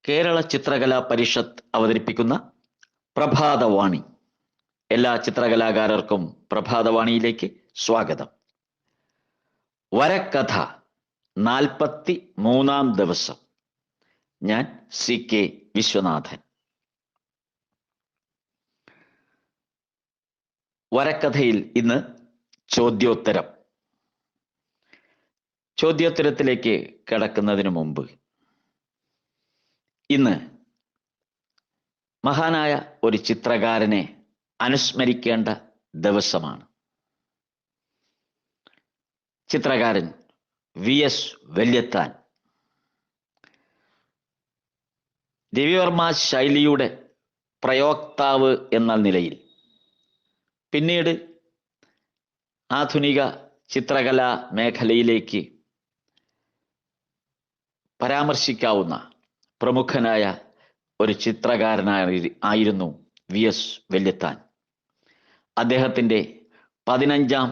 കേരള ചിത്രകലാ പരിഷത്ത് അവതരിപ്പിക്കുന്ന പ്രഭാതവാണി. എല്ലാ ചിത്രകലാകാരർക്കും പ്രഭാതവാണിയിലേക്ക് സ്വാഗതം. വരക്കഥ 43-ാം ദിവസം. ഞാൻ CK വിശ്വനാഥൻ. വരക്കഥയിൽ ഇന്ന് ചോദ്യോത്തരം. ചോദ്യോത്തരത്തിലേക്ക് കടക്കുന്നതിന് മുമ്പ് ഇന്ന് മഹാനായ ഒരു ചിത്രകാരനെ അനുസ്മരിക്കേണ്ട ദിവസമാണ്. ചിത്രകാരൻ VS വല്യത്താൻ. രവിവർമ്മ ശൈലിയുടെ പ്രയോക്താവ് എന്ന നിലയിൽ പിന്നീട് ആധുനിക ചിത്രകലാ മേഖലയിലേക്ക് പരാമർശിക്കാവുന്ന പ്രമുഖനായ ഒരു ചിത്രകാരനായിരുന്നു VS വല്യത്താൻ. അദ്ദേഹത്തിൻ്റെ 15ാം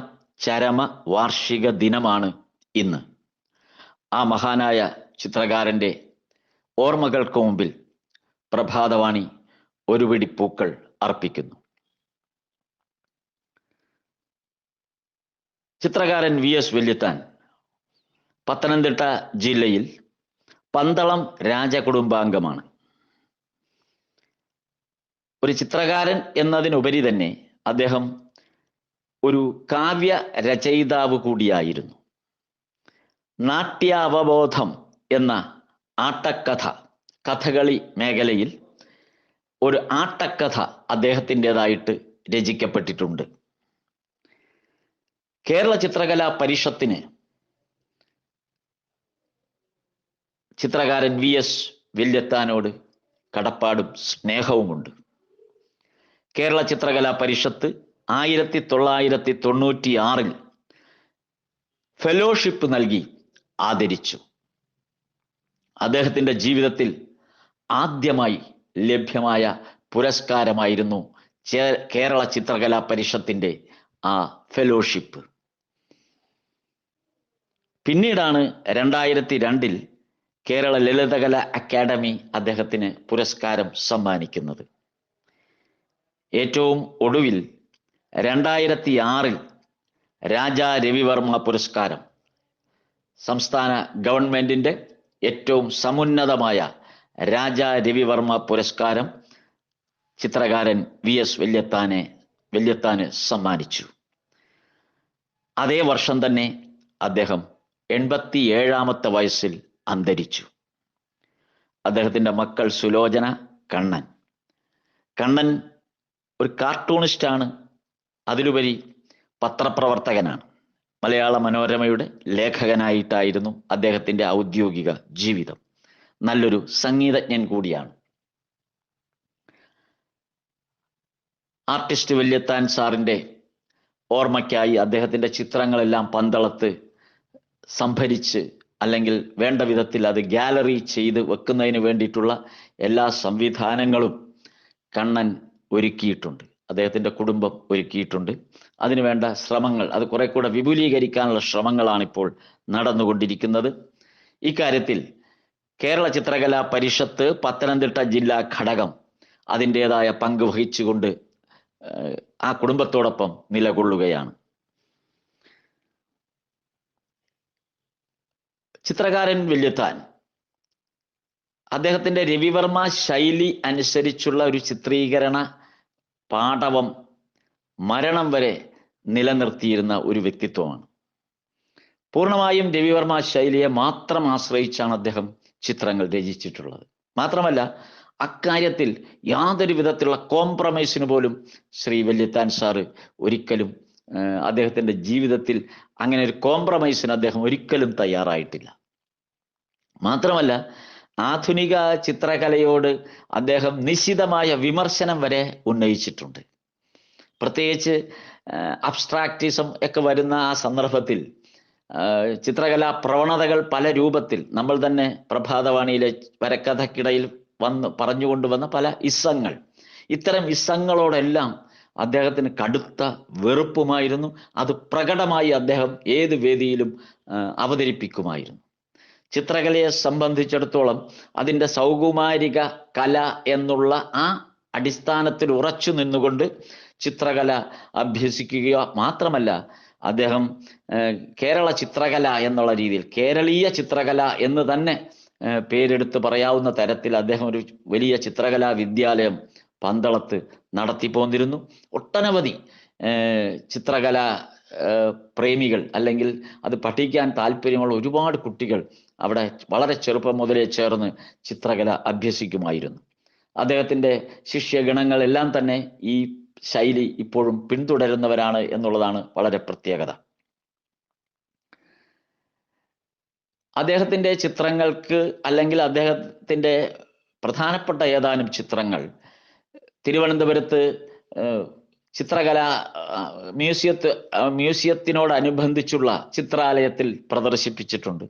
ചരമ വാർഷിക ദിനമാണ് ഇന്ന്. ആ മഹാനായ ചിത്രകാരൻ്റെ ഓർമ്മകൾക്ക് മുമ്പിൽ പ്രഭാതവാണി ഒരു പിടി പൂക്കൾ അർപ്പിക്കുന്നു. ചിത്രകാരൻ VS വല്യത്താൻ പത്തനംതിട്ട ജില്ലയിൽ പന്തളം രാജകുടുംബാംഗമാണ്. ഒരു ചിത്രകാരൻ എന്നതിനുപരി തന്നെ അദ്ദേഹം ഒരു കാവ്യ രചയിതാവ് കൂടിയായിരുന്നു. നാട്യാവബോധം എന്ന ആട്ടക്കഥ, കഥകളി മേഖലയിൽ ഒരു ആട്ടക്കഥ അദ്ദേഹത്തിൻ്റെതായിട്ട് രചിക്കപ്പെട്ടിട്ടുണ്ട്. കേരള ചിത്രകലാ പരിഷത്തിന് ചിത്രകാരൻ VS വല്യത്താനോട് കടപ്പാടും സ്നേഹവുമുണ്ട്. കേരള ചിത്രകലാ പരിഷത്ത് 1996 ഫെലോഷിപ്പ് നൽകി ആദരിച്ചു. അദ്ദേഹത്തിൻ്റെ ജീവിതത്തിൽ ആദ്യമായി ലഭ്യമായ പുരസ്കാരമായിരുന്നു കേരള ചിത്രകലാ പരിഷത്തിൻ്റെ ആ ഫെലോഷിപ്പ്. പിന്നീടാണ് 2002 കേരള ലളിതകല അക്കാദമി അദ്ദേഹത്തിന് പുരസ്കാരം സമ്മാനിക്കുന്നത്. ഏറ്റവും ഒടുവിൽ 2006 രാജാ രവിവർമ്മ പുരസ്കാരം, സംസ്ഥാന ഗവൺമെന്റിന്റെ ഏറ്റവും സമുന്നതമായ രാജാ രവിവർമ്മ പുരസ്കാരം ചിത്രകാരൻ VS വല്യത്താന് സമ്മാനിച്ചു. അതേ വർഷം തന്നെ അദ്ദേഹം 87ാമത്തെ വയസ്സിൽ അന്തരിച്ചു. അദ്ദേഹത്തിൻ്റെ മക്കൾ സുലോചന, കണ്ണൻ ഒരു കാർട്ടൂണിസ്റ്റാണ്, അതിലുപരി പത്രപ്രവർത്തകനാണ്. മലയാള മനോരമയുടെ ലേഖകനായിട്ടായിരുന്നു അദ്ദേഹത്തിൻ്റെ ഔദ്യോഗിക ജീവിതം. നല്ലൊരു സംഗീതജ്ഞൻ കൂടിയാണ്. ആർട്ടിസ്റ്റ് വല്യത്താൻ സാറിൻ്റെ ഓർമ്മയ്ക്കായി അദ്ദേഹത്തിൻ്റെ ചിത്രങ്ങളെല്ലാം പന്തളത്ത് സംഭരിച്ച് അല്ലെങ്കിൽ വേണ്ട വിധത്തിൽ അത് ഗാലറി ചെയ്ത് വെക്കുന്നതിന് വേണ്ടിയിട്ടുള്ള എല്ലാ സംവിധാനങ്ങളും കണ്ണൻ ഒരുക്കിയിട്ടുണ്ട്, അദ്ദേഹത്തിൻ്റെ കുടുംബം ഒരുക്കിയിട്ടുണ്ട്. അതിനുവേണ്ട ശ്രമങ്ങൾ, അത് കുറെ കൂടെ വിപുലീകരിക്കാനുള്ള ശ്രമങ്ങളാണിപ്പോൾ നടന്നുകൊണ്ടിരിക്കുന്നത്. ഇക്കാര്യത്തിൽ കേരള ചിത്രകലാ പരിഷത്ത് പത്തനംതിട്ട ജില്ലാ ഘടകം അതിൻ്റെതായ പങ്ക് വഹിച്ചുകൊണ്ട് ആ കുടുംബത്തോടൊപ്പം നിലകൊള്ളുകയാണ്. ചിത്രകാരൻ വല്യത്താൻ അദ്ദേഹത്തിൻ്റെ രവിവർമ്മ ശൈലി അനുസരിച്ചുള്ള ഒരു ചിത്രീകരണ പാടവം മരണം വരെ നിലനിർത്തിയിരുന്ന ഒരു വ്യക്തിത്വമാണ്. പൂർണ്ണമായും രവിവർമ്മ ശൈലിയെ മാത്രം ആശ്രയിച്ചാണ് അദ്ദേഹം ചിത്രങ്ങൾ രചിച്ചിട്ടുള്ളത്. മാത്രമല്ല, അക്കാര്യത്തിൽ യാതൊരു വിധത്തിലുള്ള കോംപ്രമൈസിന് പോലും ശ്രീ വല്യത്താൻ സാറ് ഒരിക്കലും അദ്ദേഹത്തിൻ്റെ ജീവിതത്തിൽ അങ്ങനെ ഒരു കോംപ്രമൈസിന് അദ്ദേഹം ഒരിക്കലും തയ്യാറായിട്ടില്ല. മാത്രമല്ല, ആധുനിക ചിത്രകലയോട് അദ്ദേഹം നിശിതമായ വിമർശനം വരെ ഉന്നയിച്ചിട്ടുണ്ട്. പ്രത്യേകിച്ച് അബ്സ്ട്രാക്റ്റിസം ഒക്കെ വരുന്ന ആ സന്ദർഭത്തിൽ ചിത്രകലാ പ്രവണതകൾ പല രൂപത്തിൽ നമ്മൾ തന്നെ പ്രഭാതവാണിയിലെ വരക്കഥയ്ക്കിടയിൽ പറഞ്ഞുകൊണ്ടുവന്ന പല ഇത്തരം ഇസങ്ങളോടെല്ലാം അദ്ദേഹത്തിന് കടുത്ത വെറുപ്പുമായിരുന്നു. അത് പ്രകടമായി അദ്ദേഹം ഏത് വേദിയിലും അവതരിപ്പിക്കുമായിരുന്നു. ചിത്രകലയെ സംബന്ധിച്ചിടത്തോളം അതിൻ്റെ സൗകുമാരിക കല എന്നുള്ള ആ അടിസ്ഥാനത്തിൽ ഉറച്ചു നിന്നുകൊണ്ട് ചിത്രകല അഭ്യസിക്കുകയോ മാത്രമല്ല, അദ്ദേഹം കേരള ചിത്രകല എന്നുള്ള രീതിയിൽ കേരളീയ ചിത്രകല എന്ന് തന്നെ പേരെടുത്ത് പറയാവുന്ന തരത്തിൽ അദ്ദേഹം ഒരു വലിയ ചിത്രകലാ വിദ്യാലയം പന്തളത്ത് നടത്തിപ്പോന്നിരുന്നു. ഒട്ടനവധി ചിത്രകല പ്രേമികൾ അല്ലെങ്കിൽ അത് പഠിക്കാൻ താല്പര്യമുള്ള ഒരുപാട് കുട്ടികൾ അവിടെ വളരെ ചെറുപ്പം മുതലേ ചേർന്ന് ചിത്രകല അഭ്യസിക്കുമായിരുന്നു. അദ്ദേഹത്തിൻ്റെ ശിഷ്യഗണങ്ങളെല്ലാം തന്നെ ഈ ശൈലി ഇപ്പോഴും പിന്തുടരുന്നവരാണ് എന്നുള്ളതാണ് വളരെ പ്രത്യേകത. അദ്ദേഹത്തിൻ്റെ ചിത്രങ്ങൾക്ക് അല്ലെങ്കിൽ അദ്ദേഹത്തിൻ്റെ പ്രധാനപ്പെട്ട ഏതാനും ചിത്രങ്ങൾ തിരുവനന്തപുരത്ത് ചിത്രകല മ്യൂസിയത്തിനോടനുബന്ധിച്ചുള്ള ചിത്രാലയത്തിൽ പ്രദർശിപ്പിച്ചിട്ടുണ്ട്.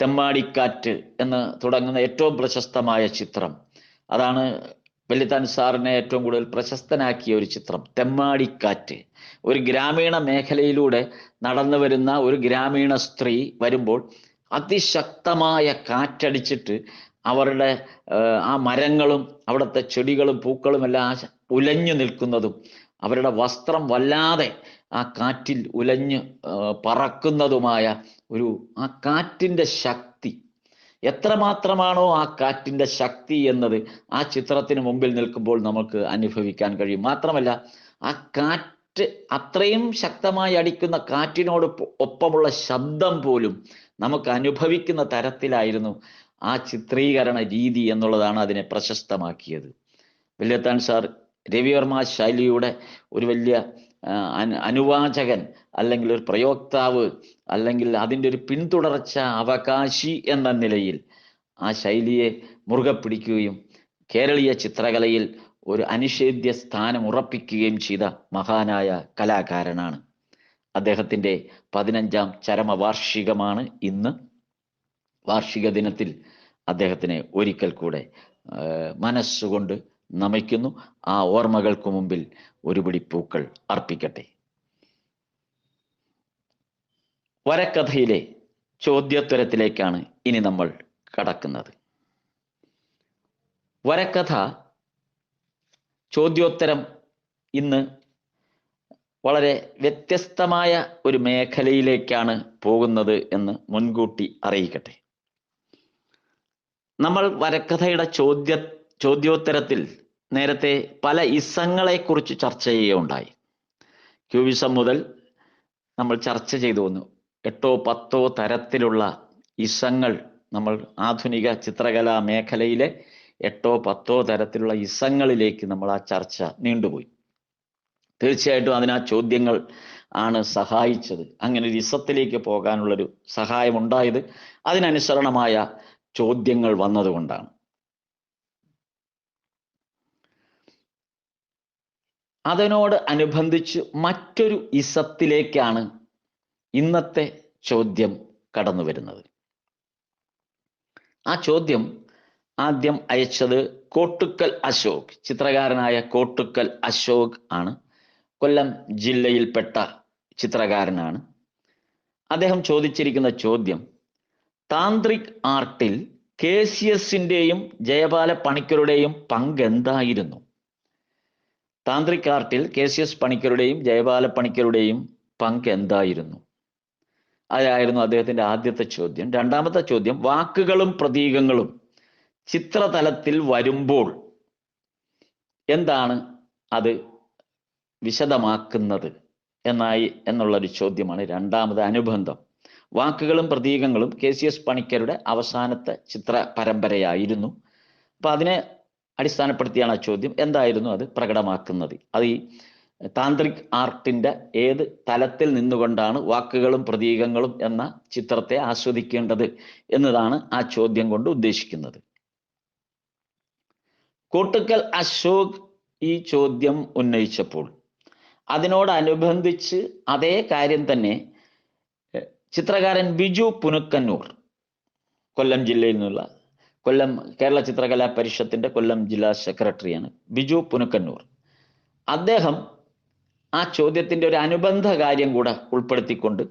തെമ്മാടിക്കാറ്റ് എന്ന് തുടങ്ങുന്ന ഏറ്റവും പ്രശസ്തമായ ചിത്രം, അതാണ് വെള്ളിത്താൻ സാറിനെ ഏറ്റവും കൂടുതൽ പ്രശസ്തനാക്കിയ ഒരു ചിത്രം. തെമ്മാടിക്കാറ്റ് ഒരു ഗ്രാമീണ മേഖലയിലൂടെ നടന്നു വരുന്ന ഒരു ഗ്രാമീണ സ്ത്രീ വരുമ്പോൾ അതിശക്തമായ കാറ്റടിച്ചിട്ട് അവരുടെ ആ മരങ്ങളും അവിടുത്തെ ചെടികളും പൂക്കളും എല്ലാം ഉലഞ്ഞു നിൽക്കുന്നതും അവരുടെ വസ്ത്രം വല്ലാതെ ആ കാറ്റിൽ ഉലഞ്ഞ് പറക്കുന്നതുമായ ആ കാറ്റിൻ്റെ ശക്തി എത്രമാത്രമാണോ ആ കാറ്റിൻ്റെ ശക്തി എന്നത് ആ ചിത്രത്തിന് മുമ്പിൽ നിൽക്കുമ്പോൾ നമുക്ക് അനുഭവിക്കാൻ കഴിയും. മാത്രമല്ല ആ കാറ്റ് അത്രയും ശക്തമായി അടിക്കുന്ന കാറ്റിനോട് ഒപ്പമുള്ള ശബ്ദം പോലും നമുക്ക് അനുഭവിക്കുന്ന തരത്തിലായിരുന്നു ആ ചിത്രീകരണ രീതി എന്നുള്ളതാണ് അതിനെ പ്രശസ്തമാക്കിയത്. വെള്ളിത്താൻ സാർ രവിവർമ്മ ശൈലിയുടെ ഒരു വലിയ അനുവാചകൻ അല്ലെങ്കിൽ ഒരു പ്രയോക്താവ് അല്ലെങ്കിൽ അതിൻ്റെ ഒരു പിന്തുടർച്ച അവകാശി എന്ന നിലയിൽ ആ ശൈലിയെ മുറുകെ പിടിക്കുകയും കേരളീയ ചിത്രകലയിൽ ഒരു അനിഷേധ്യ സ്ഥാനം ഉറപ്പിക്കുകയും ചെയ്ത മഹാനായ കലാകാരനാണ്. അദ്ദേഹത്തിൻ്റെ 15ാം ചരമവാർഷികമാണ് ഇന്ന്. വാർഷിക ദിനത്തിൽ അദ്ദേഹത്തിനെ ഒരിക്കൽ കൂടെ മനസ്സുകൊണ്ട് നമിക്കുന്നു. ആ ഓർമ്മകൾക്ക് മുമ്പിൽ ഒരു പിടി പൂക്കൾ അർപ്പിക്കട്ടെ. വരക്കഥയിലെ ചോദ്യോത്തരത്തിലേക്കാണ് ഇനി നമ്മൾ കടക്കുന്നത്. വരക്കഥ ചോദ്യോത്തരം ഇന്ന് വളരെ വ്യത്യസ്തമായ ഒരു മേഖലയിലേക്കാണ് പോകുന്നത് എന്ന് മുൻകൂട്ടി അറിയിക്കട്ടെ. നമ്മൾ വരക്കഥയുടെ ചോദ്യോത്തരത്തിൽ നേരത്തെ പല ഇസങ്ങളെ കുറിച്ച് ചർച്ച ചെയ്യുകയുണ്ടായി. ക്യൂബിസം മുതൽ നമ്മൾ ചർച്ച ചെയ്തു വന്നു. 8 or 10 തരത്തിലുള്ള ഇസങ്ങൾ നമ്മൾ ആധുനിക ചിത്രകലാ മേഖലയിലെ 8 or 10 തരത്തിലുള്ള ഇസങ്ങളിലേക്ക് നമ്മൾ ആ ചർച്ച നീണ്ടുപോയി. തീർച്ചയായിട്ടും അതിനാ ചോദ്യങ്ങൾ ആണ് സഹായിച്ചത്. അങ്ങനെ ഒരു ഇസത്തിലേക്ക് പോകാനുള്ളൊരു സഹായമുണ്ടായത് അതിനനുസരണമായ ചോദ്യങ്ങൾ വന്നതുകൊണ്ടാണ്. അതിനോട് അനുബന്ധിച്ച് മറ്റൊരു ഇസത്തിലേക്കാണ് ഇന്നത്തെ ചോദ്യം കടന്നു വരുന്നത്. ആ ചോദ്യം ആദ്യം അയച്ചത് കോട്ടുക്കൽ അശോക്, ചിത്രകാരനായ കോട്ടുക്കൽ അശോക് ആണ്. കൊല്ലം ജില്ലയിൽപ്പെട്ട ചിത്രകാരനാണ്. അദ്ദേഹം ചോദിച്ചിരിക്കുന്ന ചോദ്യം, താന്ത്രിക് ആർട്ടിൽ KCSന്റെയും ജയപാല പണിക്കരുടെയും പങ്ക് എന്തായിരുന്നു? താന്ത്രിക് ആർട്ടിൽ KCS പണിക്കരുടെയും ജയപാല പണിക്കരുടെയും പങ്ക് എന്തായിരുന്നു? അതായിരുന്നു അദ്ദേഹത്തിന്റെ ആദ്യത്തെ ചോദ്യം. രണ്ടാമത്തെ ചോദ്യം, വാക്കുകളും പ്രതീകങ്ങളും ചിത്രതലത്തിൽ വരുമ്പോൾ എന്താണ് അത് വിശദമാക്കുന്നത് എന്നുള്ളൊരു ചോദ്യമാണ് രണ്ടാമത് അനുബന്ധം. വാക്കുകളും പ്രതീകങ്ങളും KCS പണിക്കരുടെ അവസാനത്തെ ചിത്ര പരമ്പരയായിരുന്നു. അപ്പൊ അതിനെ അടിസ്ഥാനപ്പെടുത്തിയാണ് ആ ചോദ്യം. എന്തായിരുന്നു അത് പ്രകടമാക്കുന്നത്? അത് ഈ താന്ത്രിക് ആർട്ടിന്റെ ഏത് തലത്തിൽ നിന്നുകൊണ്ടാണ് വാക്കുകളും പ്രതീകങ്ങളും എന്ന ചിത്രത്തെ ആസ്വദിക്കേണ്ടത് എന്നതാണ് ആ ചോദ്യം കൊണ്ട് ഉദ്ദേശിക്കുന്നത്. കോട്ടുക്കൽ അശോക് ഈ ചോദ്യം ഉന്നയിച്ചപ്പോൾ അതിനോടനുബന്ധിച്ച് അതേ കാര്യം തന്നെ ചിത്രകാരൻ ബിജു പുനുക്കന്നൂർ, കൊല്ലം ജില്ലയിൽ നിന്നുള്ള കൊല്ലം കേരള ചിത്രകലാ പരിഷത്തിന്റെ കൊല്ലം ജില്ലാ സെക്രട്ടറിയാണ് ബിജു പുനുക്കന്നൂർ. അദ്ദേഹം ആ ചോദ്യത്തിന്റെ ഒരു അനുബന്ധ കാര്യം കൂടെ ഉൾപ്പെടുത്തിക്കൊണ്ട്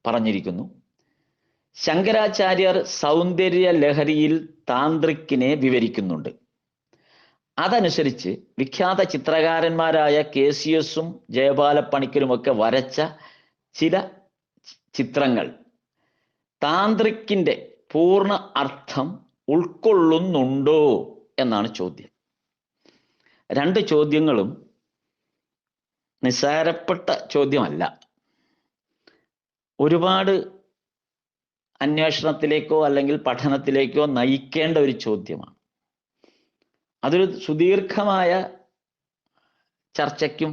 പറഞ്ഞിരിക്കുന്നു. ശങ്കരാചാര്യർ സൗന്ദര്യ ലഹരിയിൽ താന്ത്രിക്കിനെ വിവരിക്കുന്നുണ്ട്. അതനുസരിച്ച് വിഖ്യാത ചിത്രകാരന്മാരായ KCSഉം ജയബാലപ്പണിക്കരുമൊക്കെ വരച്ച ചില ചിത്രങ്ങൾ താന്ത്രിക്കിന്റെ പൂർണ്ണ അർത്ഥം ഉൾക്കൊള്ളുന്നുണ്ടോ എന്നാണ് ചോദ്യം. രണ്ട് ചോദ്യങ്ങളും നിസ്സാരപ്പെട്ട ചോദ്യമല്ല. ഒരുപാട് അന്വേഷണത്തിലേക്കോ അല്ലെങ്കിൽ പഠനത്തിലേക്കോ നയിക്കേണ്ട ഒരു ചോദ്യമാണ്. അതൊരു സുദീർഘമായ ചർച്ചയ്ക്കും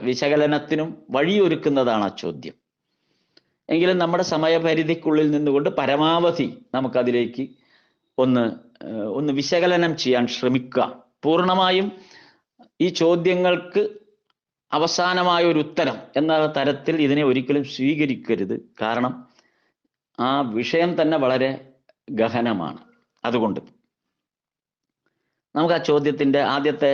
വിശകലനത്തിനും വഴിയൊരുക്കുന്നതാണ് ആ ചോദ്യം. എങ്കിലും നമ്മുടെ സമയപരിധിക്കുള്ളിൽ നിന്നുകൊണ്ട് പരമാവധി നമുക്കതിലേക്ക് ഒന്ന് വിശകലനം ചെയ്യാൻ ശ്രമിക്കാം. പൂർണ്ണമായും ഈ ചോദ്യങ്ങൾക്ക് അവസാനമായ ഒരു ഉത്തരം എന്ന തരത്തിൽ ഇതിനെ ഒരിക്കലും സ്വീകരിക്കരുത്. കാരണം ആ വിഷയം തന്നെ വളരെ ഗഹനമാണ്. അതുകൊണ്ട് നമുക്ക് ആ ചോദ്യത്തിൻ്റെ ആദ്യത്തെ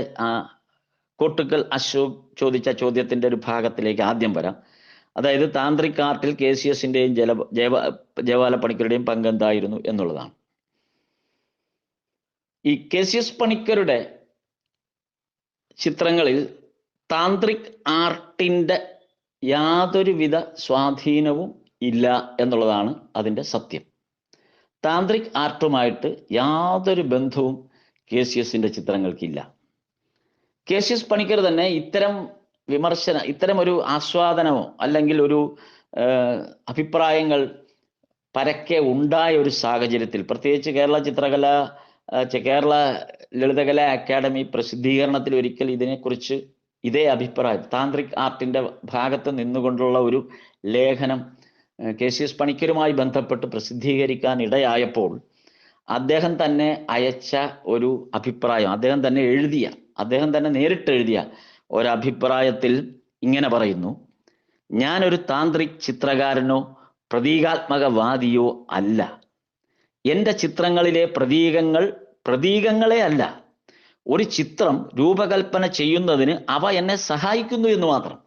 കോട്ടുക്കൽ അശോക് ചോദിച്ച ചോദ്യത്തിൻ്റെ ഒരു ഭാഗത്തിലേക്ക് ആദ്യം വരാം. അതായത് താന്ത്രിക് ആർട്ടിൽ KCSന്റെയും ജയബാലപ്പണിക്കരുടെയും പങ്കെന്തായിരുന്നു എന്നുള്ളതാണ്. ഈ KCS പണിക്കരുടെ ചിത്രങ്ങളിൽ താന്ത്രിക് ആർട്ടിൻ്റെ യാതൊരുവിധ സ്വാധീനവും ഇല്ല എന്നുള്ളതാണ് അതിൻ്റെ സത്യം. താന്ത്രിക് ആർട്ടുമായിട്ട് യാതൊരു ബന്ധവും KCSന്റെ ചിത്രങ്ങൾക്കില്ല. KCS പണിക്കർ തന്നെ ഇത്തരം ഒരു ആസ്വാദനമോ അല്ലെങ്കിൽ ഒരു അഭിപ്രായങ്ങൾ പരക്കെ ഉണ്ടായ ഒരു സാഹചര്യത്തിൽ, പ്രത്യേകിച്ച് കേരള ലളിതകല അക്കാദമി പ്രസിദ്ധീകരണത്തിൽ ഒരിക്കൽ ഇതിനെക്കുറിച്ച് ഇതേ അഭിപ്രായം താന്ത്രിക് ആർട്ടിന്റെ ഭാഗത്ത് നിന്നുകൊണ്ടുള്ള ഒരു ലേഖനം KCS പണിക്കരുമായി ബന്ധപ്പെട്ട് പ്രസിദ്ധീകരിക്കാൻ ഇടയായപ്പോൾ അദ്ദേഹം തന്നെ അയച്ച ഒരു അഭിപ്രായം, അദ്ദേഹം തന്നെ നേരിട്ട് എഴുതിയ ഒരഭിപ്രായത്തിൽ ഇങ്ങനെ പറയുന്നു: ഞാനൊരു താന്ത്രിക് ചിത്രകാരനോ പ്രതീകാത്മകവാദിയോ അല്ല. എൻ്റെ ചിത്രങ്ങളിലെ പ്രതീകങ്ങളെ അല്ല, ഒരു ചിത്രം രൂപകൽപ്പന ചെയ്യുന്നതിന് അവ എന്നെ സഹായിക്കുന്നു എന്ന് മാത്രം.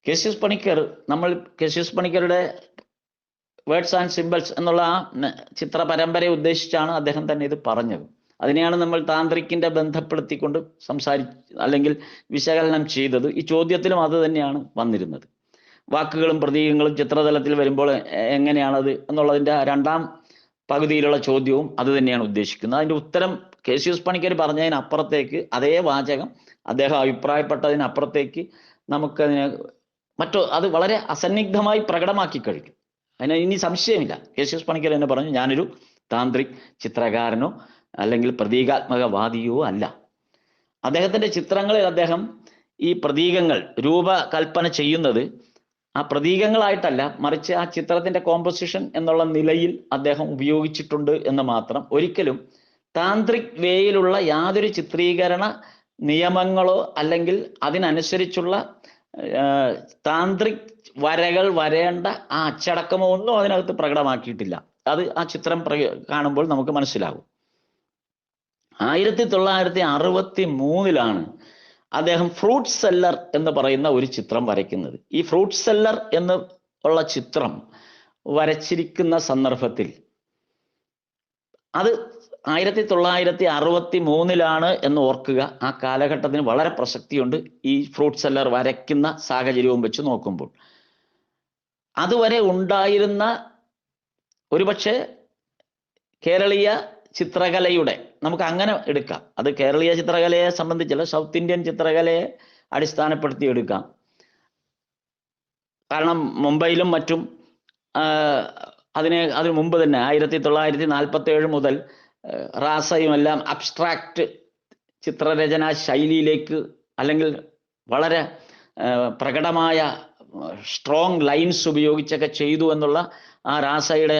KCS പണിക്കരുടെ വേർഡ്സ് ആൻഡ് സിംബൽസ് എന്നുള്ള ആ ചിത്ര പരമ്പരയെ ഉദ്ദേശിച്ചാണ് അദ്ദേഹം തന്നെ ഇത് പറഞ്ഞത്. അതിനെയാണ് നമ്മൾ താന്ത്രിക്കിന്റെ ബന്ധപ്പെടുത്തിക്കൊണ്ട് അല്ലെങ്കിൽ വിശകലനം ചെയ്തത്. ഈ ചോദ്യത്തിലും അത് തന്നെയാണ് വന്നിരുന്നത്. വാക്കുകളും പ്രതീകങ്ങളും ചിത്രതലത്തിൽ വരുമ്പോൾ എങ്ങനെയാണത് എന്നുള്ളതിൻ്റെ രണ്ടാം പകുതിയിലുള്ള ചോദ്യവും അത് തന്നെയാണ് ഉദ്ദേശിക്കുന്നത്. അതിൻ്റെ ഉത്തരം KCS പണിക്കർ പറഞ്ഞതിനപ്പുറത്തേക്ക്, അതേ വാചകം അദ്ദേഹം അഭിപ്രായപ്പെട്ടതിനപ്പുറത്തേക്ക് നമുക്കതിനെ അത് വളരെ അസന്നിഗ്ധമായി പ്രകടമാക്കി കഴിക്കും. അതിന് ഇനി സംശയമില്ല. KCS പണിക്കർ തന്നെ പറഞ്ഞു, ഞാനൊരു താന്ത്രിക് ചിത്രകാരനോ അല്ലെങ്കിൽ പ്രതീകാത്മകവാദിയോ അല്ല. അദ്ദേഹത്തിൻ്റെ ചിത്രങ്ങളിൽ അദ്ദേഹം ഈ പ്രതീകങ്ങൾ രൂപകൽപ്പന ചെയ്യുന്നത് ആ പ്രതീകങ്ങളായിട്ടല്ല, മറിച്ച് ആ ചിത്രത്തിന്റെ കോമ്പോസിഷൻ എന്നുള്ള നിലയിൽ അദ്ദേഹം ഉപയോഗിച്ചിട്ടുണ്ട് എന്ന് മാത്രം. ഒരിക്കലും താന്ത്രിക് വേയിലുള്ള യാതൊരു ചിത്രീകരണ നിയമങ്ങളോ അല്ലെങ്കിൽ അതിനനുസരിച്ചുള്ള താന്ത്രിക് വരകൾ വരേണ്ട ആ അച്ചടക്കമോ ഒന്നും അതിനകത്ത് പ്രകടമാക്കിയിട്ടില്ല. അത് ആ ചിത്രം കാണുമ്പോൾ നമുക്ക് മനസ്സിലാകും. 1963 അദ്ദേഹം ഫ്രൂട്ട് സെല്ലർ എന്ന് പറയുന്ന ഒരു ചിത്രം വരയ്ക്കുന്നത്. ഈ ഫ്രൂട്ട് സെല്ലർ എന്ന് ഉള്ള ചിത്രം വരച്ചിരിക്കുന്ന സന്ദർഭത്തിൽ അത് 1963 എന്ന് ഓർക്കുക. ആ കാലഘട്ടത്തിന് വളരെ പ്രസക്തിയുണ്ട് ഈ ഫ്രൂട്ട് സെല്ലർ വരയ്ക്കുന്ന സാഹചര്യവും വെച്ച് നോക്കുമ്പോൾ. അതുവരെ ഉണ്ടായിരുന്ന ഒരുപക്ഷെ കേരളീയ ചിത്രകലയുടെ, നമുക്ക് അങ്ങനെ എടുക്കാം, അത് കേരളീയ ചിത്രകലയെ സംബന്ധിച്ചല്ല, സൗത്ത് ഇന്ത്യൻ ചിത്രകലയെ അടിസ്ഥാനപ്പെടുത്തി എടുക്കാം. കാരണം മുംബൈയിലും മറ്റും അതിനു മുമ്പ് തന്നെ 1947 മുതൽ റാസയുമെല്ലാം അബ്സ്ട്രാക്റ്റ് ചിത്രരചനാ ശൈലിയിലേക്ക് അല്ലെങ്കിൽ വളരെ പ്രകടമായ സ്ട്രോങ് ലൈൻസ് ഉപയോഗിച്ചൊക്കെ ചെയ്തു എന്നുള്ള ആ റാസയുടെ